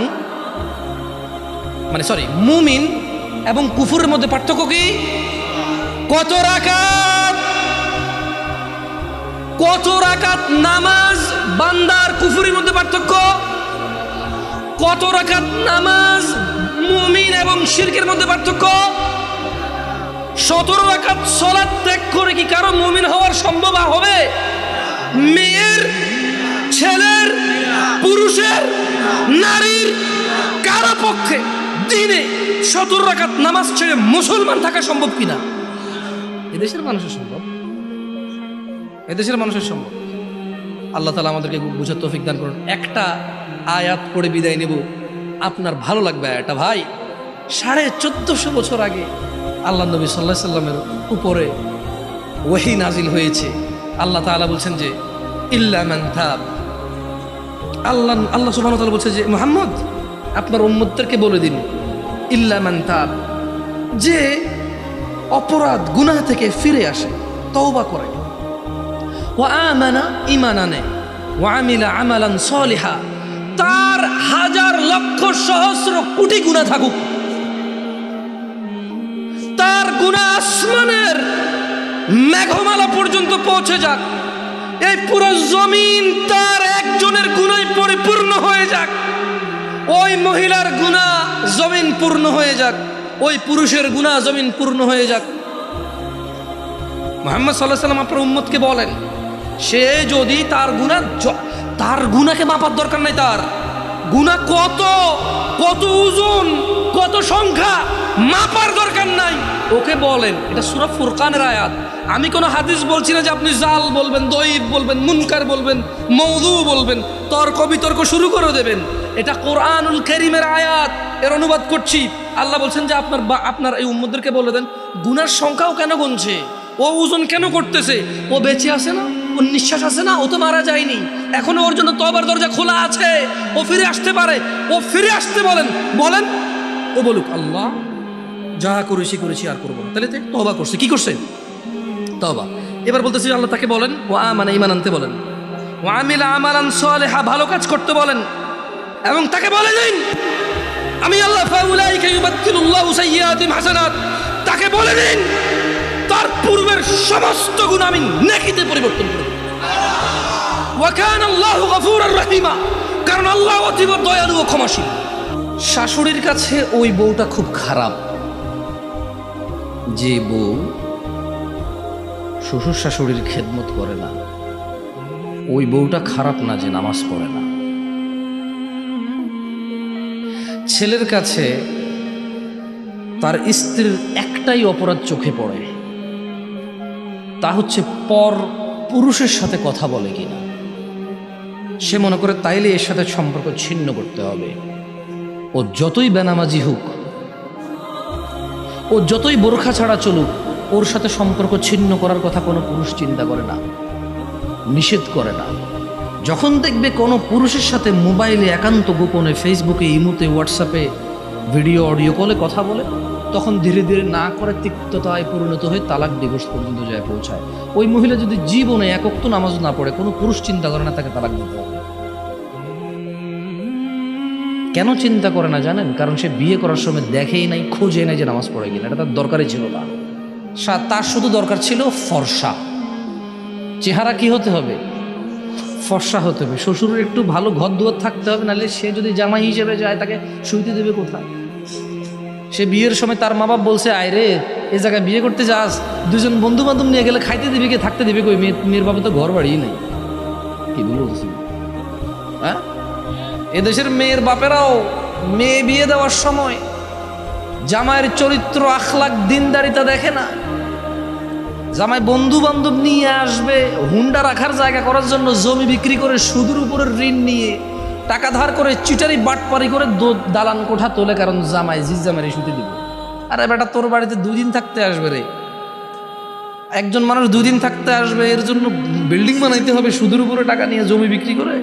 মুমিন এবং কুফরের মধ্যে পার্থক্য কি? কত রাকাত? কত রাকাত নামাজ বান্দার কুফরের মধ্যে পার্থক্য? কত রাকাত নামাজ মুমিন এবং শিরকের মধ্যে পার্থক্য? 17 রাকাত সালাত ত্যাগ করে কি কারো মুমিন হওয়ার সম্ভব হবে? মেয়ের, ছেলের, পুরুষের, নারীর কারো পক্ষে দিনে 17 রাকাত নামাজ ছেড়ে মুসলমান থাকা সম্ভব কিনা? এদেশের মানুষের সম্ভব, এদেশের মানুষের সম্ভব। আল্লাহ তাআলা আমাদেরকে বুঝার তৌফিক দান করুন। একটা আয়াত পড়ে বিদায় নেব, আপনার ভালো লাগবে আয়াতটা। ভাই, 1450 বছর আগে আল্লাহ নবী সাল্লাল্লাহু আলাইহি সাল্লামের উপরে ওহী নাজিল হয়েছে। আল্লাহ তাআলা বলছেন যে ইল্লা মান তাব। আল্লাহ সুবহানাহু ওয়া তাআলা বলছে যে মুহাম্মদ, আপনার উম্মতদেরকে বলে দিন, ইল্লা মান তাব, যে অপরাধ গুনাহ থেকে ফিরে আসে, তওবা করে, ওয়া আমানা, ঈমান আনে, ওয়া আমিলা আমালান সালিহা, তার হাজার লক্ষ সহস্র কোটি গুনাহ থাকুক, তার গুনাহ আসমানের মেঘমালা পর্যন্ত পৌঁছে যাক, এই পুরো জমিন তার একজনের গুনায় পরিপূর্ণ হয়ে যাক, ওই মহিলার গুনাহ জমিন পূর্ণ হয়ে যাক, ওই পুরুষের গুনাহ জমিন পূর্ণ হয়ে যাক। মুহাম্মদ সাল্লাল্লাহু আলাইহি ওয়াসাল্লাম আপনার উম্মতকে বলেন, সে যদি তার গুনাহকে মাপার দরকার নাই, তার গুনাহ কত কত ওজন, কত সংখ্যা মাপার দরকার নাই, ওকে বলেন। এটা সূরা ফুরকানের আয়াত। আমি কোনো হাদিস বলছি না যে আপনি জাল বলবেন, দঈফ বলবেন, মুনকার বলবেন, মওদু বলবেন, তর্ক বিতর্ক শুরু করে দেবেন। এটা কোরআনুল কারীমের আয়াত, এর অনুবাদ করছি। আল্লাহ বলছেন যে আপনার এই উম্মতদেরকে বলে দেন গুনার সংখ্যাও কেন গুনছে, ও ওজন কেন করতেছে, ও বেঁচে আছে না, ওর নিঃশ্বাস আছে না, ও তো মারা যায়নি, এখনো ওর জন্য তওবার দরজা খোলা আছে, ও ফিরে আসতে পারে, ও ফিরে আসতে বলেন, ও বলুক আল্লাহ যা করেছি আর করবো না। তাহলে তওবা করছে, কি করছে? তওবা। এবার বলতেছি আল্লাহ তাকে বলেন ও মানে ঈমান আনতে বলেন, ও আমিলা আমালান সালিহা, ভালো কাজ করতে বলেন, এবং তাকে বলে দিন আমি আল্লাহ ফাউলাইকা ইউবাদদিলুল্লাহু সাইয়্যাতিহিম হাসানাত, তাকে বলে দিন তার পূর্বের সমস্ত গুনাহ আমি নেকিতে পরিবর্তন করে দেব। ওয়া কানা আল্লাহু গফুরার রহিমা, কারণ আল্লাহ অতীব দয়ালু ও ক্ষমাশীল। শাশুড়ির কাছে ওই বউটা খুব খারাপ, যে বউ শ্বশুর শাশুড়ির খেদমত করে না, ওই বউটা খারাপ না যে নামাজ পড়ে না। ছেলের কাছে তার স্ত্রীর একটাই অপরাধ চোখে পড়ে, তা হচ্ছে পর পুরুষের সাথে কথা বলে কিনা। সে মনে করে তাইলে এর সাথে সম্পর্ক ছিন্ন করতে হবে। ও যতই বেনামাজি হোক, ও যতই বোরখা ছাড়া চলুক, ওর সাথে সম্পর্ক ছিন্ন করার কথা কোনো পুরুষ চিন্তা করে না, নিষেধ করে না। যখন দেখবে কোনো পুরুষের সাথে মোবাইলে একান্ত গোপনে ফেসবুকে, ইমোতে, হোয়াটসঅ্যাপে ভিডিও অডিও কলে কথা বলে, তখন ধীরে ধীরে না করে তিক্ততায় পরিণত হয়ে তালাক ডিভোর্স পর্যন্ত যায় পৌঁছায়। ওই মহিলা যদি জীবনে এক ওয়াক্ত নামাজ না পড়ে, কোনো পুরুষ চিন্তা করে না তাকে তালাক দিতে হবে। কেন চিন্তা করে না জানেন? কারণ সে বিয়ে করার সময় দেখেই নাই, খোঁজে নাই যে নামাজ পড়ে কিনা, এটা তার দরকারই ছিল না। তার শুধু দরকার ছিল ফর্সা চেহারা। কি হতে হবে? ফর্সা হতে হবে। শ্বশুরের একটু ভালো ঘর দুয়ার থাকতে হবে, নাহলে সে যদি জামাই হিসেবে যায় তাকে শুইতে দেবে কোথায়? সে বিয়ের সময় তার মা বাপ বলছে আয় রে এই জায়গায় বিয়ে করতে যাস, দুজন বন্ধু বান্ধব নিয়ে গেলে খাইতে দিবে কে, থাকতে দিবে কই? মেয়ের বাবা তো ঘর বাড়িই নেই। কি বলছি? হ্যাঁ, এদেশের মেয়ের বাপেরাও মেয়ে বিয়ে দেওয়ার সময় জামাইয়ের চরিত্র, আখলাক, দিনদারিতা দেখে না। জামাই বন্ধু বান্ধব নিয়ে আসবে, হুন্ডা রাখার জায়গা করার জন্য জমি বিক্রি করে সুদের উপরে ঋণ নিয়ে টাকা ধার করে চিটারি বাটপারি করে দালান কোঠা তোলে, কারণ জামাই জামাই শুতে দিবে। আরে বেটা, তোর বাড়িতে 2 দিন থাকতে আসবে রে, একজন মানুষ 2 দিন থাকতে আসবে, এর জন্য বিল্ডিং বানাইতে হবে সুদের উপরে টাকা নিয়ে জমি বিক্রি করে?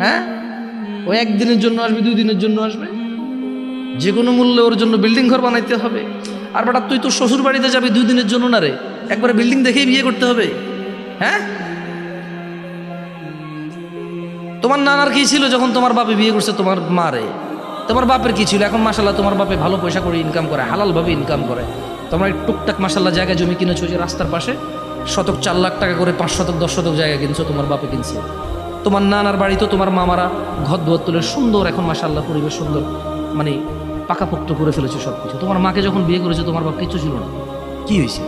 হ্যাঁ, ও 1 দিনের জন্য আসবে, 2 দিনের জন্য আসবে, যে কোনো মূল্যে ওর জন্য বিল্ডিং ঘর বানাইতে হবে। আর বেটা, তুই তো শ্বশুর বাড়িতে যাবি 2 দিনের জন্য না রে, একবারে বিল্ডিং দেখেই বিয়ে করতে হবে। হ্যাঁ, তোমার নানার কি ছিল যখন তোমার বাপে বিয়ে করছে তোমার মারে? তোমার বাপের কি ছিল? এখন মাশাল্লাহ তোমার বাপে ভালো পয়সা করে ইনকাম করে, হালালভাবে ইনকাম করে। তোমরা টুকটাক মাশাল্লাহ জায়গা জমি কিনেছো, যে রাস্তার পাশে শতক 4 লাখ টাকা করে 5 শতক 10 শতক জায়গা কিনছো, তোমার বাপে কিনছে। তোমার নানার বাড়ি তো তোমার মামারা ঘর দুয়ার তুলে সুন্দর, এখন মাশাল্লাহ পরিবেশ সুন্দর, মানে পাকাপোক্ত করে ফেলেছে সব কিছু। তোমার মাকে যখন বিয়ে করেছে তোমার বাপ কিছু ছিল না, কি হয়েছে?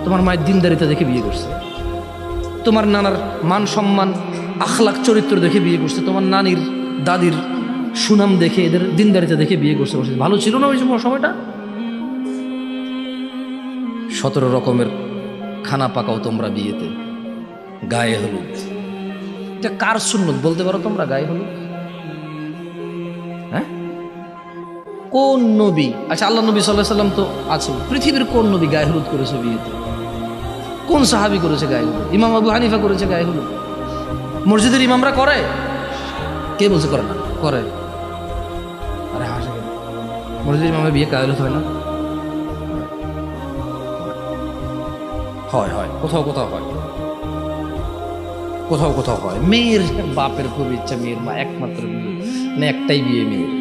তোমার মায়ের দিনদারিতা দেখে বিয়ে করছে, তোমার নানার মান সম্মান আখলাক চরিত্র দেখে বিয়ে করছে, তোমার নানির দাদির সুনাম দেখে, এদের দিনদারিতা দেখে বিয়ে করছে। ভালো ছিল না ওই সময়টা? 17 রকমের খানা পাকাও তোমরা বিয়েতে। গায়ে হলুদ, এটা কার সুন্নত বলতে পারো তোমরা? গায়ে হলুদ, হ্যাঁ, কোন নবী? আচ্ছা, আল্লাহ নবী সাল্লাল্লাহু আলাইহি সাল্লাম তো আছে, পৃথিবীর কোন নবী গায়ে হলুদ করেছে বিয়েতে? কোন সাহাবী করেছে গায়ে হলুদ? ইমাম আবু হানিফা করেছে গায়ে হলুদ। মসজিদের ইমামরা করে? কে বলছে করে না? করে। আরে হাসে, মসজিদের ইমামের বিয়ে গায়ে হলুদ হয় না? হয়, হয়, কোথাও কোথাও হয়, কোথাও কোথাও হয়। মেয়ের বাপের খুব ইচ্ছা, মেয়ের মা একমাত্র বিয়ে, মানে একটাই বিয়ে মেয়ের।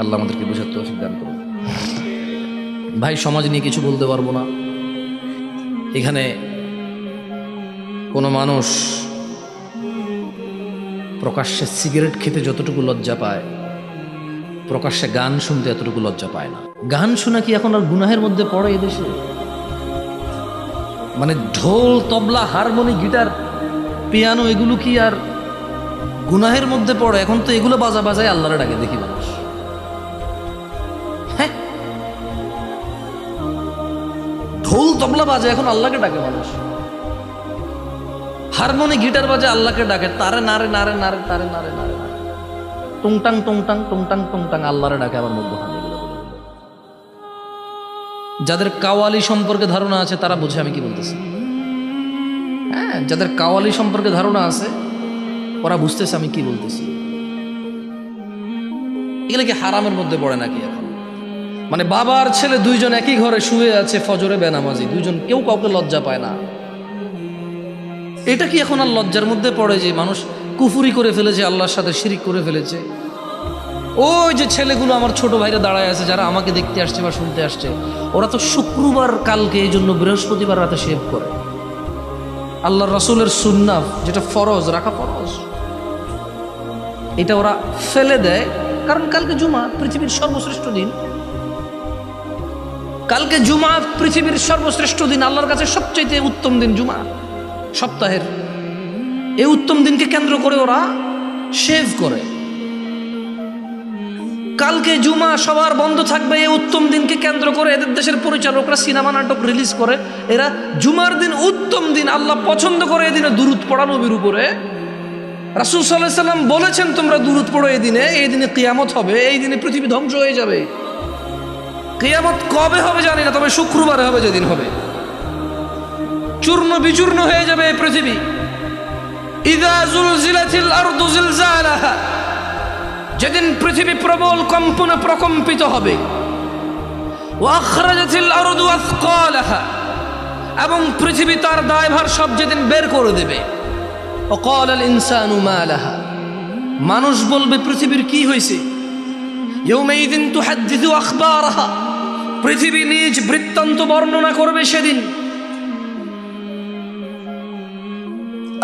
আল্লাহ আমাদেরকে বোঝার তৌফিক দান করুন। ভাই, সমাজ নিয়ে কিছু বলতে পারবো না। এখানে কোনো মানুষ প্রকাশ্যে সিগারেট খেতে যতটুকু লজ্জা পায়, প্রকাশ্যে গান শুনতে এতটুকু লজ্জা পায় না। গান শোনা কি এখন আর গুনাহের মধ্যে পড়ে এদেশে? মানে ঢোল, তবলা, হারমোনি, গিটার, পিয়ানো, এগুলো কি আর গুনাহের মধ্যে পড়ে? এখন তো এগুলো বাজায় আল্লাহরে ডাকে দেখি মানুষ। হ্যাঁ, ঢোল তবলা বাজে এখন আল্লাহকে ডাকে মানুষ, হারমোনি গিটার বাজে আল্লাহকে ডাকে, তারে নারে নারে নারে, তারে নারে নারে নারে। টুংটাং টুংটাং টুংটাং টুংটাং আল্লাহরে ডাকে আবার মধ্যখানে। যাদের কাওয়ালি সম্পর্কে ধারণা আছে তারা বুঝে আমি কি বলতেছি। হ্যাঁ, যাদের কাওয়ালি সম্পর্কে ধারণা আছে ওরা বুঝতেছে আমি কি বলতেছি। এগুলো কি হারামের মধ্যে পড়ে নাকি? এখন মানে বাবার ছেলে দুইজন একই ঘরে শুয়ে আছে, ফজরে বেনামাজি দুইজন, কেউ কাউকে লজ্জা পায় না। এটা কি এখন আর লজ্জার মধ্যে পড়ে যে মানুষ কুফুরি করে ফেলেছে, আল্লাহর সাথে শিরিক করে ফেলেছে? ওই যে ছেলেগুলো আমার ছোট ভাইরা দাঁড়ায় আছে, যারা আমাকে দেখতে আসছে বা শুনতে আসছে, ওরা তো শুক্রবার কালকে এই জন্য বৃহস্পতিবার রাতে শেভ করে। আল্লাহর রাসূলের সুন্নাহ যেটা ফরজ, রাখা ফরজ, এটা ওরা ফেলে দেয়। কারণ কালকে জুমা, পৃথিবীর সর্বশ্রেষ্ঠ দিন। কালকে জুমা পৃথিবীর সর্বশ্রেষ্ঠ দিন, আল্লাহর কাছে সবচেয়ে উত্তম দিন জুমা সপ্তাহের। এই উত্তম দিনকে কেন্দ্র করে ওরা শেভ করে। কালকে জুমা, সবার বন্ধ থাকবে, এই উত্তম দিনকে কেন্দ্র করে এদের দেশের পরিচালকরা সিনেমা নাটক রিলিজ করে। এরা জুমার দিন উত্তম দিন, আল্লাহ পছন্দ করে এই দিনে দুরূদ পড়া নবীর উপরে। রাসূল সাল্লাল্লাহু আলাইহি সাল্লাম বলেছেন তোমরা দুরূদ পড়ো এই দিনে কিয়ামত হবে, এই দিনে পৃথিবী ধ্বংস হয়ে যাবে। কিয়ামত কবে হবে জানি না, তবে শুক্রবারে হবে, যেদিন হবে চূর্ণ বিচূর্ণ হয়ে যাবে এই পৃথিবী। ইযা যুলজিলাতিল আরদু জিলজালাহা, যেদিন পৃথিবী প্রবল কম্পনে প্রকম্পিত হবে। ওয়া আখরাজাতিল আরদু আথকালাহা, এবং পৃথিবী তার দায়ভার সব যেদিন বের করে দেবে। ওয়া ক্বালাল ইনসানু মা লাহা, মানুষ বলবে পৃথিবীর কি হয়েছে। ইয়াউমাইযিন তুহাদ্দিসু আখবারাহা, পৃথিবী নিজ বৃত্তান্ত বর্ণনা করবে সেদিন।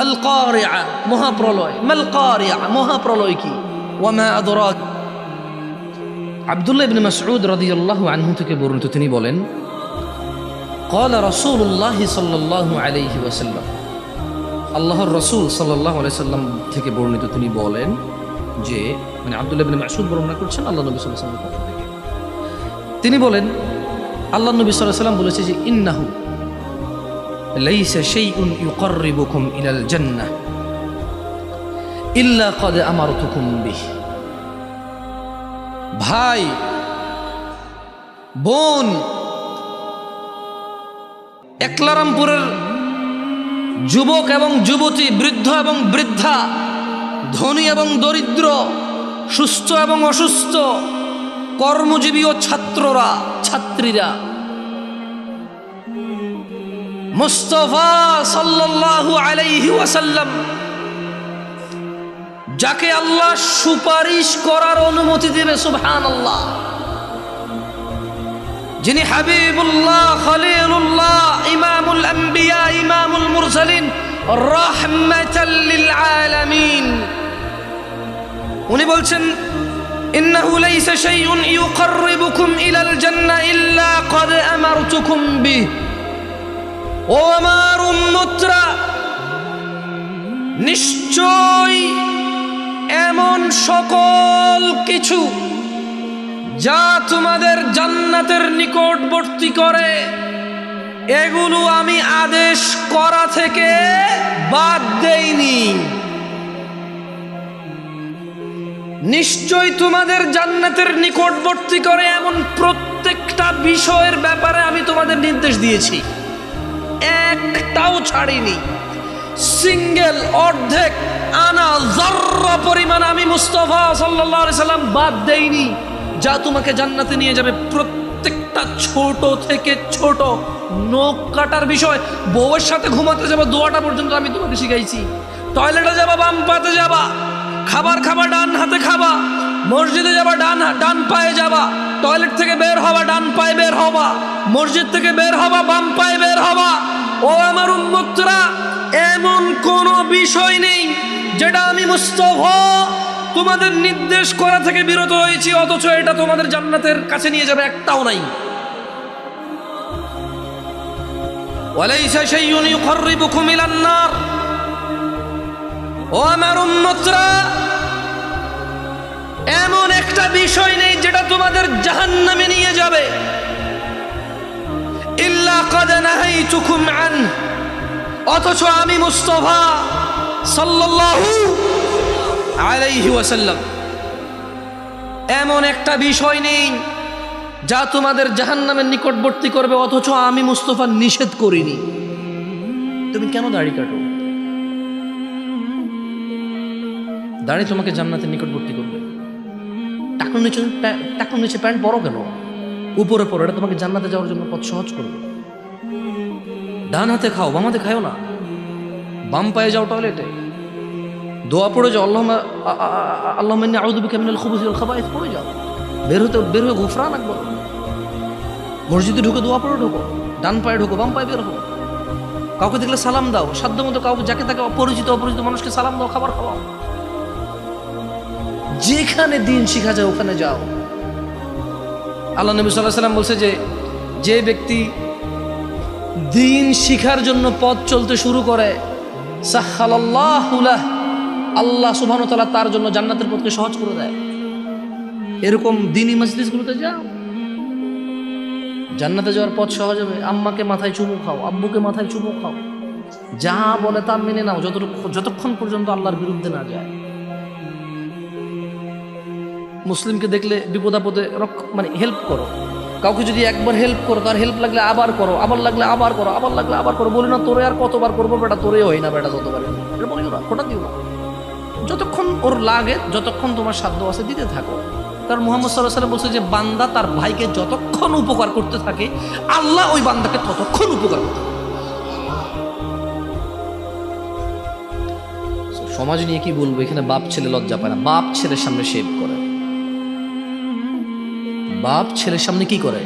আল কারিআ, মহাপ্রলয়। মাল কারিআ, মহাপ্রলয় কি? ওয়ামা আদরাক। আব্দুল্লাহ ইবনে মাসউদ রাদিয়াল্লাহু আনহু থেকে বর্ণিত, তিনি বলেন ক্বালা রাসূলুল্লাহ সাল্লাল্লাহু আলাইহি ওয়াসাল্লাম, আল্লাহর রাসূল সাল্লাল্লাহু আলাইহি সাল্লাম থেকে বর্ণিত, তিনি বলেন যে, মানে আব্দুল্লাহ ইবনে মাসউদ বর্ণনা করছেন আল্লাহ নবী সাল্লাল্লাহু আলাইহি ওয়াসাল্লামের পক্ষ থেকে। তিনি বলেন আল্লাহ নবী সাল্লাল্লাহু আলাইহি ওয়াসাল্লাম বলেছে যে, ইন্নাহু লাইসা শাইউন ইউকাররিবুকুম ইলাল জান্নাহ ইল্লা ক্বাদ আমারতুকুম বিহি। ভাই বোন, একলারামপুরের যুবক এবং যুবতী, বৃদ্ধ এবং বৃদ্ধা, ধনী এবং দরিদ্র, সুস্থ এবং অসুস্থ, কর্মজীবী ও ছাত্ররা, ছাত্রীরা, মুস্তাফা সাল্লাল্লাহু আলাইহি ওয়াসাল্লাম যাকে আল্লাহ সুপারিশ করার অনুমতি দেবে, সুবহানাল্লাহ, যিনি হাবিবুল্লাহ, খলিলুল্লাহ, ইমামুল আম্বিয়া, ইমামুল মুরসালিন, রাহমাতাল লিল আলামিন, উনি বলছেন ইন্নাহু লাইসা শাইউন ইউকাররিবুকুম ইলাল জান্নাহ ইল্লা ক্বাদ আমারতুকুম বিহি। ও আমার উম্মতরা, নিশ্চয় এমন সকল কিছু যা তোমাদের জান্নাতের নিকটবর্তী করে, এগুলো আমি আদেশ করা থেকে বাদ দেইনি। নিশ্চয় তোমাদের জান্নাতের নিকটবর্তী করে এমন প্রত্যেকটা বিষয়ের ব্যাপারে আমি তোমাদের নির্দেশ দিয়েছি, একটাও ছাড়িনি। সিঙ্গেল, অর্ধেক, আনা, যাররা পরিমাণ আমি মুস্তাফা সাল্লাল্লাহু আলাইহি সাল্লাম বাদ দেইনি, যা তোমাকে জান্নাতে নিয়ে যাবে। প্রত্যেকটা ছোট থেকে ছোট, নখ কাটার বিষয়, বউয়ের সাথে ঘুমাতে যাবা দোয়াটা পর্যন্ত আমি তোমাকে শিখাইছি। টয়লেটে যাবা বাম পাতে যাবা, খাবার খাবা ডান হাতে খাবা, মসজিদে যাবা ডান পায়ে যাবা, টয়লেট থেকে বের হবা ডান পায়ে বের হবা, মসজিদ থেকে বের হবা বাম পায়ে বের হবা। ও আমার উম্মতরা, এমন কোন বিষয় নেই যেটা আমি মুস্তাফা তোমাদের নির্দেশ করা থেকে বিরত হয়েছি অথচ এটা তোমাদের জান্নাতের কাছে নিয়ে যাবে, একটাও নাই। ওয়ালাইসা শাইউন ইউকাররিবুকুম ইলান নার। ও আমার উম্মতরা, এমন একটা বিষয় নেই যেটা তোমাদের জাহান্নামে নিয়ে যাবে, ইল্লা ক্বাদ নাহাইতুকুম আন, অথচ আমি মুস্তাফা সাল্লাল্লাহু আলাইহি ওয়াসাল্লাম এমন একটা বিষয় নেই যা তোমাদের জাহান্নামের নিকটবর্তী করবে অথচ আমি মুস্তাফা নিষেধ করিনি। তুমি কেন দাড়ি কাটো? দাড়ি তোমাকে জান্নাতের নিকটবর্তী করবে। টাকুর নিচে প্যান্ট পরো কেন? উপরে পরো, এটা তোমাকে জান্নাতে যাওয়ার জন্য পথ সহজ করবে। ডান হাতে খাও, বাম হাতে খাও না। বাম পায়ে যাও টয়লেটে, দোয়া পড়ে যাও, আল্লাহুম্মা ইন্নী আউযু বিকা মিনাল খুবুসি ওয়াল খাবাইস পড়ে যাও। বের হয়ে গুফরান আকবার। মসজিদে ঢুকে দোয়া পড়ে ঢোকো, ডান পায়ে ঢোকো, বাম পায়ে বের হো। কাউকে দেখলে সালাম দাও, সাধ্য মতো কাউকে যাকে তাকে অপরিচিত মানুষকে সালাম দাও, খাবার খাওয়াও। যেখানে দিন শিখা যায় ওখানে যাও। আল্লাহ নবী সাল্লাল্লাহু আলাইহি ওয়াসাল্লাম বলছে যে ব্যক্তি দিন শিখার জন্য পথ চলতে শুরু করে, সাহহালাল্লাহু লাহু, আল্লাহ সুবহানাহু ওয়া তাআলা তার জন্য জান্নাতের পথকে সহজ করে দেয়। এরকম দ্বীনি মজলিসগুলোতে যাও, জান্নাতে যাওয়ার পথ সহজ হবে। আম্মাকে মাথায় চুমু খাও, আব্বুকে মাথায় চুমু খাও, যা বলে তা মেনে নাও, যতক্ষণ পর্যন্ত আল্লাহর বিরুদ্ধে না যায়। মুসলিমকে দেখলে বিপদ আপদে হেল্প করো। কাউকে যদি একবার হেল্প করো, তার হেল্প লাগলে আবার করো, আবার লাগলে আবার করো, আবার লাগলে আবার করো। বলি না তোরে আর কতবার করবো বেটা, তোরে হয় না বেটা, যতবার এটা বলিও না, খোটা দিও না। যতক্ষণ ওর লাগে, যতক্ষণ তোমার সাধ্য আছে দিতে থাকো। কারণ মুহাম্মদ সাল্লাল্লাহু আলাইহি ওয়াসাল্লাম বলছে যে বান্দা তার ভাইকে যতক্ষণ উপকার করতে থাকে, আল্লাহ ওই বান্দাকে ততক্ষণ উপকার করতে থাকে। সমাজ নিয়ে কি বলবো, এখানে বাপ ছেলে লজ্জা পায় না। বাপ ছেলের সামনে শেভ করে, বাপ ছেলের সামনে কি করে,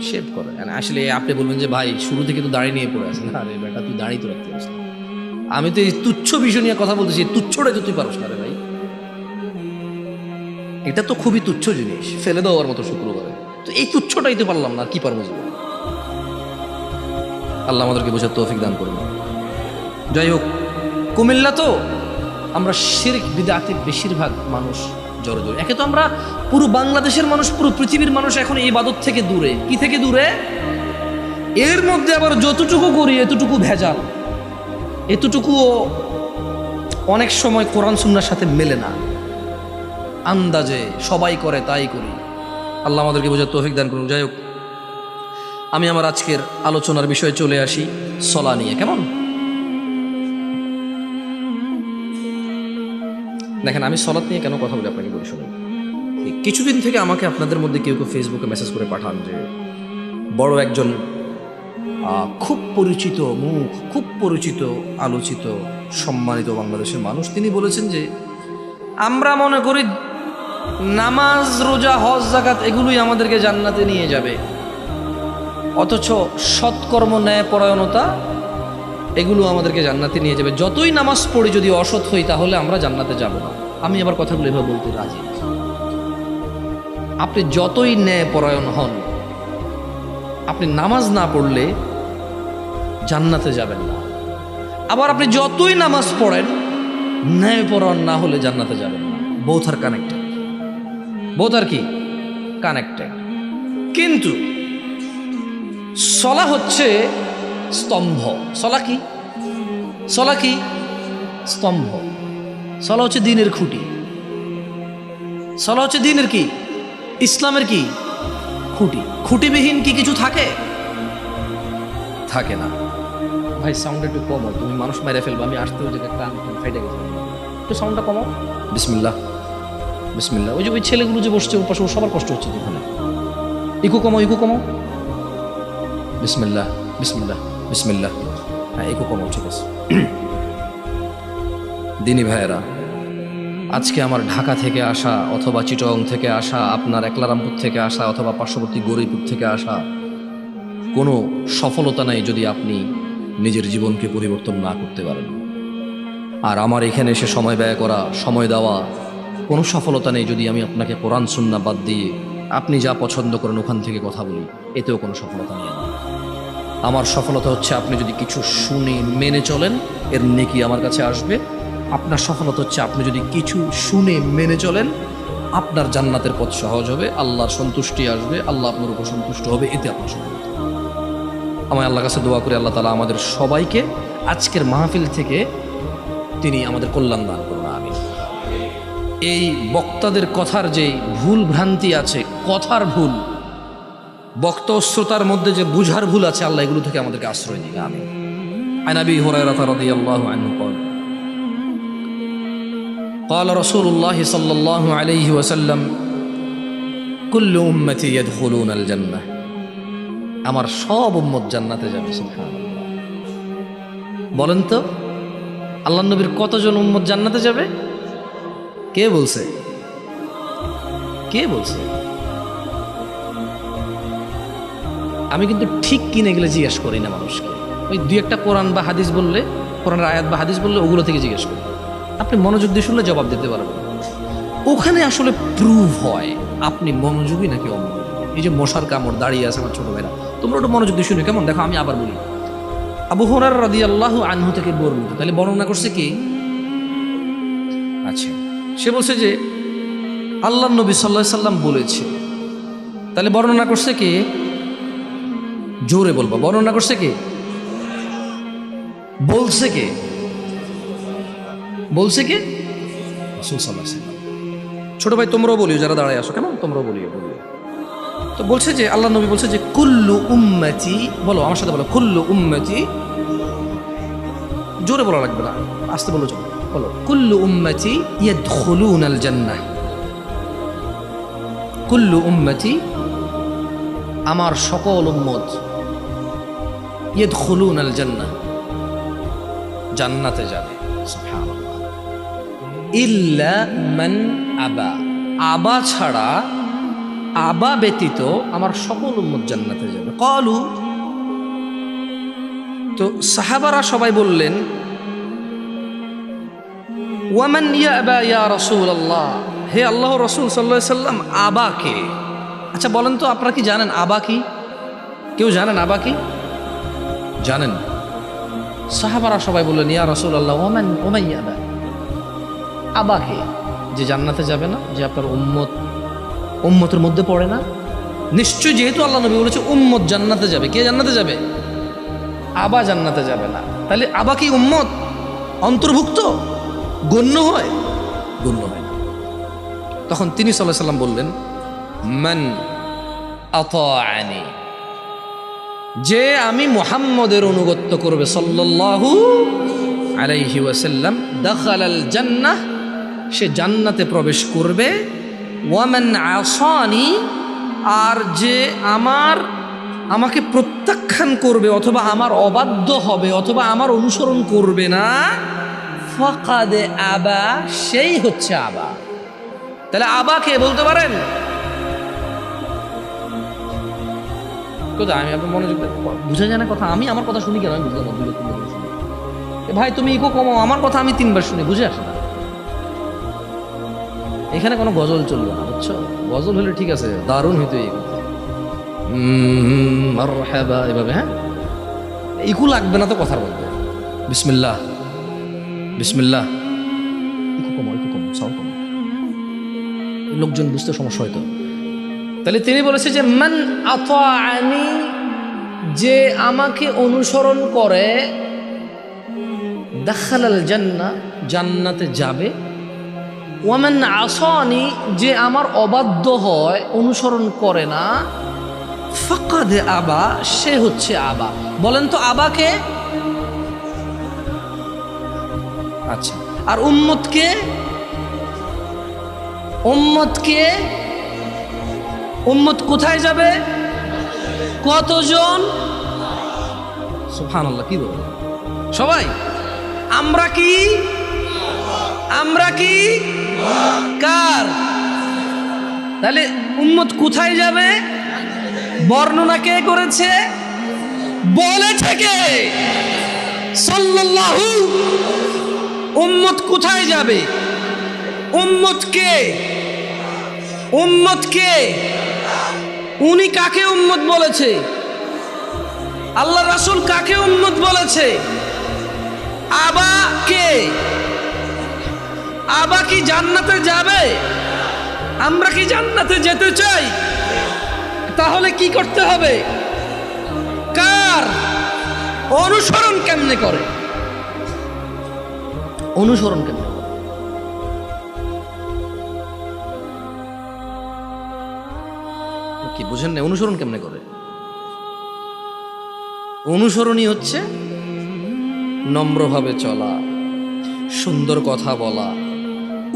শেভ করে। আসলে আপনি বলবেন যে ভাই শুরু থেকে তো দাড়ি নিয়ে পড়ে আছেন। আরে বেটা তুই দাড়ি তো রাখতে পারছিস না। আমি তো এই তুচ্ছ বিষয় নিয়ে কথা বলতেছি, তুচ্ছটাই তো তুই পারস না রে ভাই। এটা তো খুবই তুচ্ছ জিনিস, ফেলে দেওয়ার মতো শুক্রবারে। তো এই তুচ্ছটাই তো পারলাম না, কি পারবো জীবন। আল্লাহ আমাদেরকে বোঝার তৌফিক দান করুন। যাই হোক, কুমিল্লা তো আমরা শিরক বিদআতে বেশিরভাগ মানুষ জড়জড়। একে তো আমরা পুরো বাংলাদেশের মানুষ, পুরো পৃথিবীর মানুষ এখন এই ইবাদত থেকে দূরে। কি থেকে দূরে? এর মধ্যে আবার যতটুকু করি এতটুকু ভেজাল, এতটুকুও অনেক সময় কোরআন সুন্নাহর সাথে মেলে না। আন্দাজে সবাই করে তাই করি। আল্লাহ আমাদেরকে বোঝার তৌফিক দান করুন। যাই হোক, আমি আমার আজকের আলোচনার বিষয়ে চলে আসি, সলা নিয়ে। কেমন? দেখেন, আমি সলাত নিয়ে কেন কথা বলি আপনাকে বলি শুনুন। কিছুদিন থেকে আমাকে আপনাদের মধ্যে কেউ ফেসবুকে মেসেজ করে পাঠান যে বড় একজন খুব পরিচিত মুখ, খুব পরিচিত, আলোচিত, সম্মানিত বাংলাদেশের মানুষ, তিনি বলেছেন যে আমরা মনে করি নামাজ, রোজা, হজ, যাকাত এগুলোই আমাদেরকে জান্নাতে নিয়ে যাবে, অথচ সৎকর্ম, ন্যায়পরায়ণতা এগুলো আমাদেরকে জান্নাতে নিয়ে যাবে। যতই নামাজ পড়ি যদি অসৎ হই তাহলে আমরা জান্নাতে যাব না। আমি আবার কথাগুলো এভাবে বলতে রাজি। আপনি যতই ন্যায়পরায়ণ হন, আপনি নামাজ না পড়লে জান্নাতে যাবেন না। আবার আপনি যতই নামাজ পড়েন, ন্যায়পরায়ণ না হলে জান্নাতে যাবেন না। বোথ আর কানেক্টেড, বোথ আর কি কানেক্টেড। কিন্তু সলা হচ্ছে স্তম্ভ। সলা কি? সলা কি? স্তম্ভ। সলা হচ্ছে দ্বীনের খুঁটি। সলা হচ্ছে দ্বীনের কি? ইসলামের কি? খুঁটি। খুঁটিবিহীন কি কিছু থাকে? থাকে না। ভাই সাউন্ড একটু কমাও, তুমি মানুষ মেরে ফেলবে। আমি আসতে ওই জায়গায় কান ফাইটে গেছে, একটু সাউন্ডটা কমাও। বিসমিল্লাহ, বিসমিল্লাহ। ওই যে ওই ছেলেগুলো যে বসছে ওর পাশে, সবার কষ্ট হচ্ছে ওখানে। ইকো কমাও, ইকো কমাও। বিসমিল্লাহ, বিসমিল্লাহ, বিসমিল্লাহ। হ্যাঁ, ইকো কমাও, ঠিক আছে। দিনী ভাইয়েরা, আজকে আমার ঢাকা থেকে আসা অথবা চিটং থেকে আসা, আপনার একলারামপুর থেকে আসা অথবা পার্শ্ববর্তী গৌরীপুর থেকে আসা কোনো সফলতা নাই যদি আপনি নিজের জীবনকে পরিবর্তন না করতে পারেন। আর আমার এখানে এসে সময় ব্যয় করা, সময় দেওয়া কোনো সফলতা নেই যদি আমি আপনাকে কোরআন সুন্নাহ বাদ দিয়ে আপনি যা পছন্দ করেন ওখান থেকে কথা বলি, এতেও কোনো সফলতা নেই। আমার সফলতা হচ্ছে আপনি যদি কিছু শুনে মেনে চলেন, এর নেকি আমার কাছে আসবে। আপনার সফলতা হচ্ছে আপনি যদি কিছু শুনে মেনে চলেন, আপনার জান্নাতের পথ সহজ হবে, আল্লাহর সন্তুষ্টি আসবে, আল্লাহ আপনার উপর সন্তুষ্ট হবে, এতে আপনার সফলতা। আমি আল্লাহর কাছে দোয়া করি আল্লাহ তাআলা আমাদের সবাইকে আজকের মাহফিল থেকে তিনি আমাদের কল্যাণ দান করুন। আমিন। এই বক্তাদের কথার যে ভুল ভ্রান্তি আছে, কথার ভুল, বক্তা ও শ্রোতার মধ্যে যে বুঝার ভুল আছে, আল্লাহ এগুলো থেকে আমাদেরকে আশ্রয় দিবে। আমিন। আন আবি হুরায়রা রাদিয়াল্লাহু আনহু قال قال رسول الله صلى الله عليه وسلم كل امتي يدخلون الجنه আমার সব উম্মত জান্নাতে যাবে। সুবহানাল্লাহ। বলেন তো আল্লাহর নবীর কতজন উম্মত জান্নাতে যাবে? কে বলছে? কে বলছে? আমি কিন্তু ঠিক কিনে গেলে জিজ্ঞেস করি না মানুষকে। ওই দুই একটা কোরআন বা হাদিস বললে, কোরআনের আয়াত বা হাদিস বললে ওগুলো থেকে জিজ্ঞেস করি। আপনি মনোযোগ দিয়ে শুনলে জবাব দিতে পারবেন। ওখানে আসলে প্রুভ হয় আপনি মনোযোগী নাকি অমনোযোগী। এই যে মশার কামড় দাঁড়িয়ে আছে আমার ছোট ভাইরা, তোমরা ওটা মনোযোগ দিয়ে শুনে কেমন দেখো। আমি আবার বলি, আবু হুরায়রা রাদিয়াল্লাহু আনহু থেকে বর্ণিত। তাহলে বর্ণনা করছে কি? আচ্ছা, সে বলছে যে আল্লাহর নবী সাল্লাল্লাহু আলাইহি সাল্লাম বলেছে। তাহলে বর্ণনা করছে কি? জোরে বলবো, বর্ণনা করছে কি? বলছে কে? বলছে কে? রাসূল সাল্লাল্লাহু আলাইহি ওয়াসাল্লাম। ছোট ভাই তোমরাও বলিও, যারা দাঁড়ায় আসো, কেমন তোমরাও বলিও। তো বলছে যে আল্লাহ নবী বলছে যে কুল্লু উম্মতি, বলো আমার সাথে বলো, কুল্লু উম্মতি। জোরে বলা লাগবে না, আস্তে বলো, চলো বলো। কুল্লু উম্মতি ইয়াদখুলুনাল জান্নাহ। কুল্লু উম্মতি, আমার সকল উম্মত, ইয়াদখুলুনাল জান্নাহ, জান্নাতে যাবে। সুবহানাল্লাহ। ইল্লা মান আবা, আবা ছাড়া, আবা ব্যতীত আমার সকল উম্মত জান্নাতে যাবে। ক্বালু, তো সাহাবারা সবাই বললেন ওয়ামান ইয়াবা ইয়া রাসূলুল্লাহ, হে আল্লাহর রাসূল সাল্লাল্লাহু আলাইহি সাল্লাম, আবা কে? আচ্ছা বলেন তো আপনারা কি জানেন আবা কি? কেউ জানেন আবা কি? জানেন? সাহাবারা সবাই বললেন ইয়া রাসূলুল্লাহ ওমান ইয়াবা, আবা কে? যে জান্নাতে যাবে না, যে আপনার উম্মতের মধ্যে পড়ে না। নিশ্চয়ই, যেহেতু আল্লাহ নবী বলেছে উম্মত জান্নাতে যাবে, কে জান্নাতে যাবে? আবা জান্নাতে যাবে না। তাহলে আবা কি উম্মত অন্তর্ভুক্ত? গণ্য হয়? গণ্য হয় না। তখন তিনি সাল্লাল্লাহু আলাইহি সাল্লাম বললেন মান আতাআনি, যে আমি মুহাম্মদের অনুগত্য করবে সাল্লাল্লাহু আলাইহি ওয়াসাল্লাম, দাখালাল জান্নাহ, সে জান্নাতে প্রবেশ করবে। ওয়ামান আসানি, আর যে আমাকে প্রত্যাখ্যান করবে অথবা আমার অবাধ্য হবে অথবা আমার অনুসরণ করবে না, ফাকাদ আবা, সেই হচ্ছে আবা। তাহলে আবা কে বলতে পারেন? কোথায়? আমি আপনার মনোযোগ, বুঝা যায় না কথা। আমি আমার কথা শুনি কেন? আমি বুঝলাম না। ভাই তুমি ইকো কমাও, আমার কথা আমি 3 বার শুনি, বুঝে আসে না। এখানে কোনো গজল চলবে না, বুঝছো? গজল হলে ঠিক আছে, দারুণ হইতো এই মারহাবা এভাবে। হ্যাঁ, ইকু লাগবে না তো কথার মধ্যে। বিসমিল্লাহ বিসমিল্লাহ। ইকু কমাও, ইকু কমাও, সাউন্ড কমাও, লোকজন বুঝতে সমস্যা হয়তো। তাহলে তিনি বলেছে যে মান আতাআনি, যে আমাকে অনুসরণ করে, দাখালাল জান্নাহ, জান্নাতে যাবে। ওয়ামান আসানি, যে আমার অবাধ্য হয়, অনুসরণ করে না, ফাকাদ আবা, সে হচ্ছে আবা। বলেন তো আবাকে? আচ্ছা, আর উম্মতকে? উম্মতকে, উম্মত কোথায় যাবে? কতজন? সুবহানাল্লাহ। কি বলবো সবাই? আমরা কি? আমরা কি? কার? তাহলে উম্মত কোথায় যাবে? বর্ণনা কে করেছে? বলেছে কে? সাল্লাল্লাহু। উম্মত কোথায় যাবে? উম্মত কে? উম্মত কে? উনি কাকে উম্মত বলেছে? আল্লাহ রাসূল কাকে উম্মত বলেছে? আবা কে? আবা কি জান্নাতে যাবে? আমরা কি জান্নাতে যেতে চাই? তাহলে কি করতে হবে? কার অনুসরণ কেমনে করে? অনুসরণ কেমনে? বুঝেন না? অনুসরণ কেমনে করে? অনুসরণই হচ্ছে নম্রভাবে চলা, সুন্দর কথা বলা,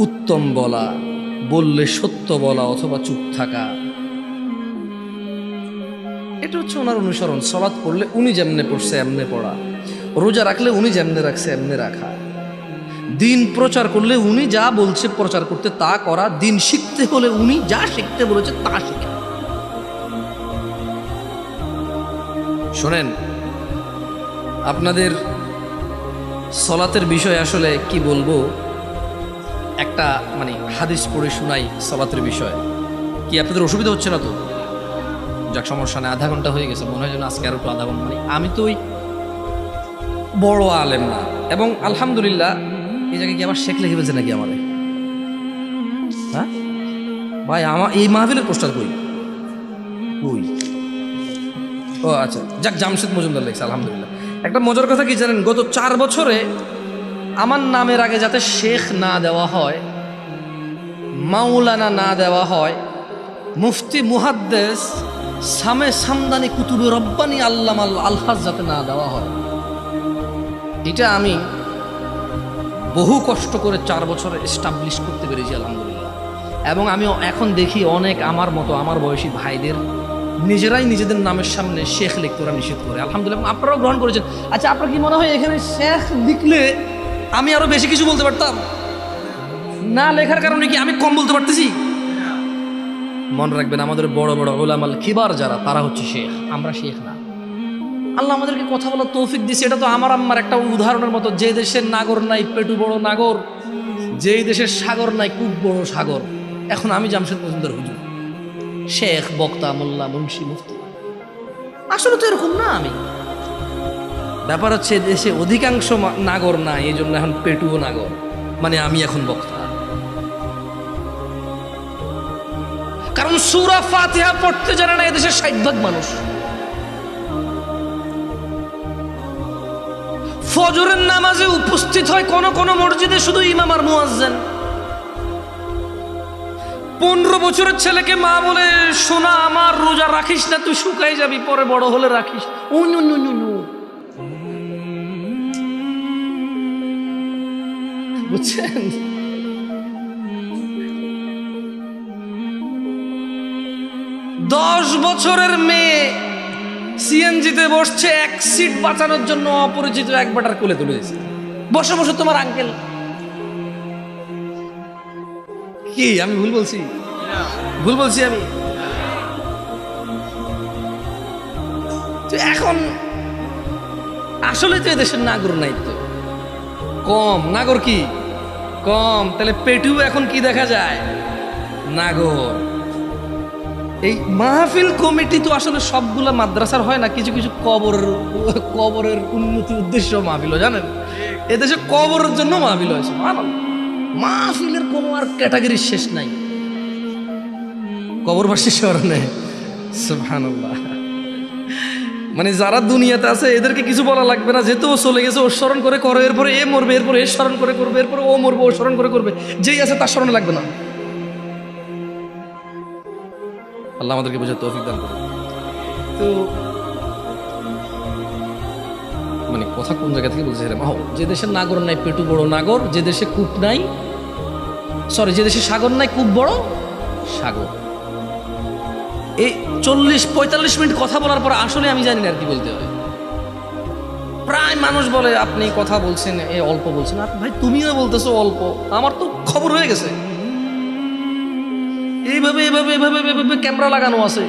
উত্তম বলা, বললে সত্য বলা অথবা চুপ থাকা। এটা হচ্ছে ওনার অনুসরণ। সালাত পড়লে উনি যেমনে পড়ছে এমনে পড়া, রোজা রাখলে উনি যেমনে রাখছে এমনে রাখা, দিন প্রচার করলে উনি যা বলছে প্রচার করতে তা করা, দিন শিখতে হলে উনি যা শিখতে বলেছে তা শিখা। শোনেন, আপনাদের সলাতের বিষয় আসলে কি বলবো, একটা মানে হাদিস পড়ে শোনাই সলাতের বিষয়। কি আপনাদের অসুবিধা হচ্ছে না তো? যাক, সমস্যা নেই, আধা ঘন্টা হয়ে গেছে, মনে হয় যেন আজকে আরো একটু আধা ঘন্টা। মানে আমি তো ওই বড় আলেম না, এবং আলহামদুলিল্লাহ এই জায়গায় কি আবার শেখ লিখে ফেলছে নাকি আমাদের? হ্যাঁ ভাই, আমার এই মাহফিলের পোস্টার কই? ও আচ্ছা, যাক, জামশেদ মজুমদার লিখছে, আলহামদুলিল্লাহ। একটা মজার কথা কি জানেন? গত 4 বছরে আমার নামের আগে যাতে শেখ না দেওয়া হয়, মাওলানা না দেওয়া হয়, মুফতি মুহাদ্দিস সামে সামদানি কুতুবে রব্বানি আল্লামা আলফাজ যাতে না দেওয়া হয়, এটা আমি বহু কষ্ট করে 4 বছরে এস্টাবলিশ করতে পেরেছি, আলহামদুলিল্লাহ। এবং আমি এখন দেখি অনেক আমার মতো আমার বয়সী ভাইদের নিজেরাই নিজেদের নামের সামনে শেখ লিখতে ওরা নিষেধ করে, আলহামদুলিল্লাহ। আপনারাও গ্রহণ করেছেন। আচ্ছা, আপনার কি মনে হয় এখানে শেখ লিখলে আমি আরো বেশি কিছু বলতে পারতাম? না লেখার কারণে কি আমি কম বলতে পারতেছি? মনে রাখবেন, আমাদের বড় বড় উলামাল কিবার যারা, তারা হচ্ছে শেখ, আমরা শেখ না। আল্লাহ আমাদেরকে কথা বলার তৌফিক দিয়েছে। এটা তো আমার আম্মার একটা উদাহরণের মতো। যে দেশের নাগর নাই পেটু বড় নাগর, যেই দেশের সাগর নাই কূপ বড় সাগর। এখন আমি জামশেদ মজুমদার হুজুর, শেখ, বক্তা, মোল্লা, মুন্সি, মুফতি। আসলে তো এরকম না। আমি ব্যাপার হচ্ছে দেশে অধিকাংশ নাগর নাই, এই জন্য এখন পেটুও নাগর, মানে আমি এখন বক্তা। কারণ সূরা ফাতিহা পড়তে জানে না এদেশের 60% মানুষ। ফজরের নামাজে উপস্থিত হয় কোন কোন মসজিদে শুধু ইমাম আর মুয়াজ্জিন। 15 বছরের ছেলেকে মা বলে, সোনা আমার রোজা রাখিস না, তুই শুকাই যাবি, পরে বড় হলে রাখিস। বুঝছেন? দশ বছরের মেয়ে সিএনজিতে বসছে, 1 সিট বাঁচানোর জন্য অপরিচিত এক বাটার কোলে তুলে দিয়েছে। বসে বসে তোমার আঙ্কেল। কি আমি ভুল বলছি? ভুল বলছি আমি? এখন আসলে তো দেশের নাগর নাই, তো কম নাগর, কি কম। তাহলে পেটু এখন কি দেখা যায়? নাগর। এই মাহফিল কমিটি তো আসলে সবগুলা মাদ্রাসার হয় না, কিছু কিছু কবরের উন্নতির উদ্দেশ্য মাহফিল, জানেন? এদেশে কবরের জন্য মাহফিল হয়েছে। মাহফিলের কোনো আর ক্যাটাগরি শেষ নাই, কবরবাসী স্মরণে। সুবহানাল্লাহ। মানে যারা দুনিয়াতে আছে এদেরকে কিছু বলা লাগবে না, যেহেতু ও চলে গেছে, ও স্মরণ করে করো, এরপরে এ মরবে, এরপরে এ স্মরণ করে করবে, এরপরে ও মরবে, ও স্মরণ করে করবে। যেই আছে তার স্মরণে লাগবে না। আল্লাহ আমাদেরকে বোঝার তৌফিক দান করুন। তো মানে কথা কোন জায়গা থেকে বলছে? যে দেশের নাগর নাই পেটু বড় নাগর, যে দেশে কূপ নাই, সরি, যে দেশে সাগর নাই কূপ বড় সাগর। এই 40-45 মিনিট কথা বলার পর আসলে আমি জানি না আর কি বলতে হবে। প্রায় মানুষ বলে আপনি কথা বলছেন এ অল্প বলছেন। আর ভাই তুমিও বলতেছো অল্প, আমার তো খবর হয়ে গেছে। এইভাবে এভাবে এভাবে এভাবে ক্যামেরা লাগানো আছে।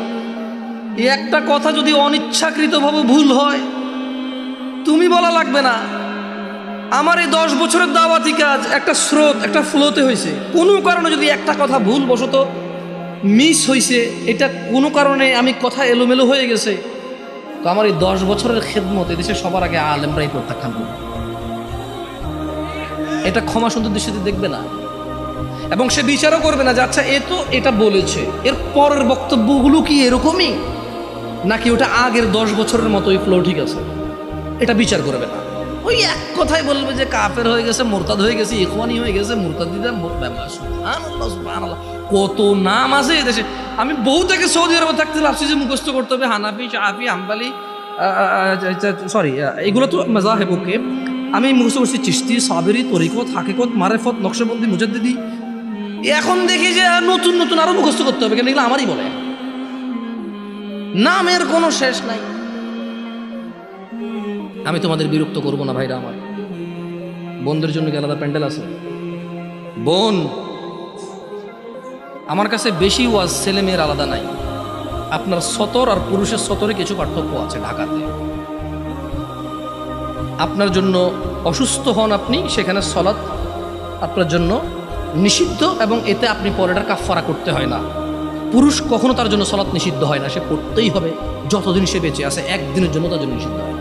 এই একটা কথা যদি অনিচ্ছাকৃতভাবে ভুল হয়, তুমি বলা লাগবে না। আমার এই 10 বছরের দাওয়াতি কাজ একটা স্রোত, একটা ফ্লোতে হয়েছে। কোনো কারণে যদি একটা কথা ভুল বশত মিস হয়েছে, এটা কোনো কারণে আমি কথা এলোমেলো হয়ে গেছে, তো আমার এই 10 বছরের খেদমত এদেশে সবার আগে আলেমরাই প্রত্যাখ্যান করবে। এটা ক্ষমা সুন্দর দৃষ্টিতে দেখবে না, এবং সে বিচারও করবে না যে আচ্ছা এ তো এটা বলেছে, এর পরের বক্তব্যগুলো কি এরকমই নাকি ওটা আগের 10 বছরের মতোই ফ্লো ঠিক আছে, এটা বিচার করবে না। ওই এক কথাই বলবে যে কাফের হয়ে গেছে, মোরতাদ হয়ে গেছে, ইখওয়ানি হয়ে গেছে, মুরতাদিদা, সুবহানাল্লাহ সুবহানাল্লাহ, কত নাম আছে এই দেশে। আমি বহু থেকে সৌদি আরবে থাকতে ভাবছি যে মুখস্থ করতে হবে হানাফি, শাফি, হাম্বলি, সরি এগুলো তো মাযাহিব, ওকে। আমি মুখস্থ করছি চিশতি, সাবেরি, তরিকত, হাকিকত, মারেফত, নকশবন্দি, মুজাদ্দিদি। এখন দেখি যে নতুন নতুন আরো মুখস্থ করতে হবে, কেন এগুলো আমারই বলে, নামের কোনো শেষ নাই। আমি তোমাদের বিরক্ত করব না ভাইরা আমার। বোনদের জন্য কি আলাদা প্যান্ডেল আছে? বোন, আমার কাছে বেশি ওয়াজ ছেলে মেয়ের আলাদা নাই। আপনার সতর আর পুরুষের সতরে কিছু পার্থক্য আছে ঢাকাতে। আপনার জন্য অসুস্থ হন আপনি, সেখানে সলাৎ আপনার জন্য নিষিদ্ধ, এবং এতে আপনি পরেটার কাফারা করতে হয় না। পুরুষ কখনো তার জন্য সলাৎ নিষিদ্ধ হয় না, সে পড়তেই হবে যতদিন সে বেঁচে আছে, একদিনের জন্য তার জন্য নিষিদ্ধ হয়।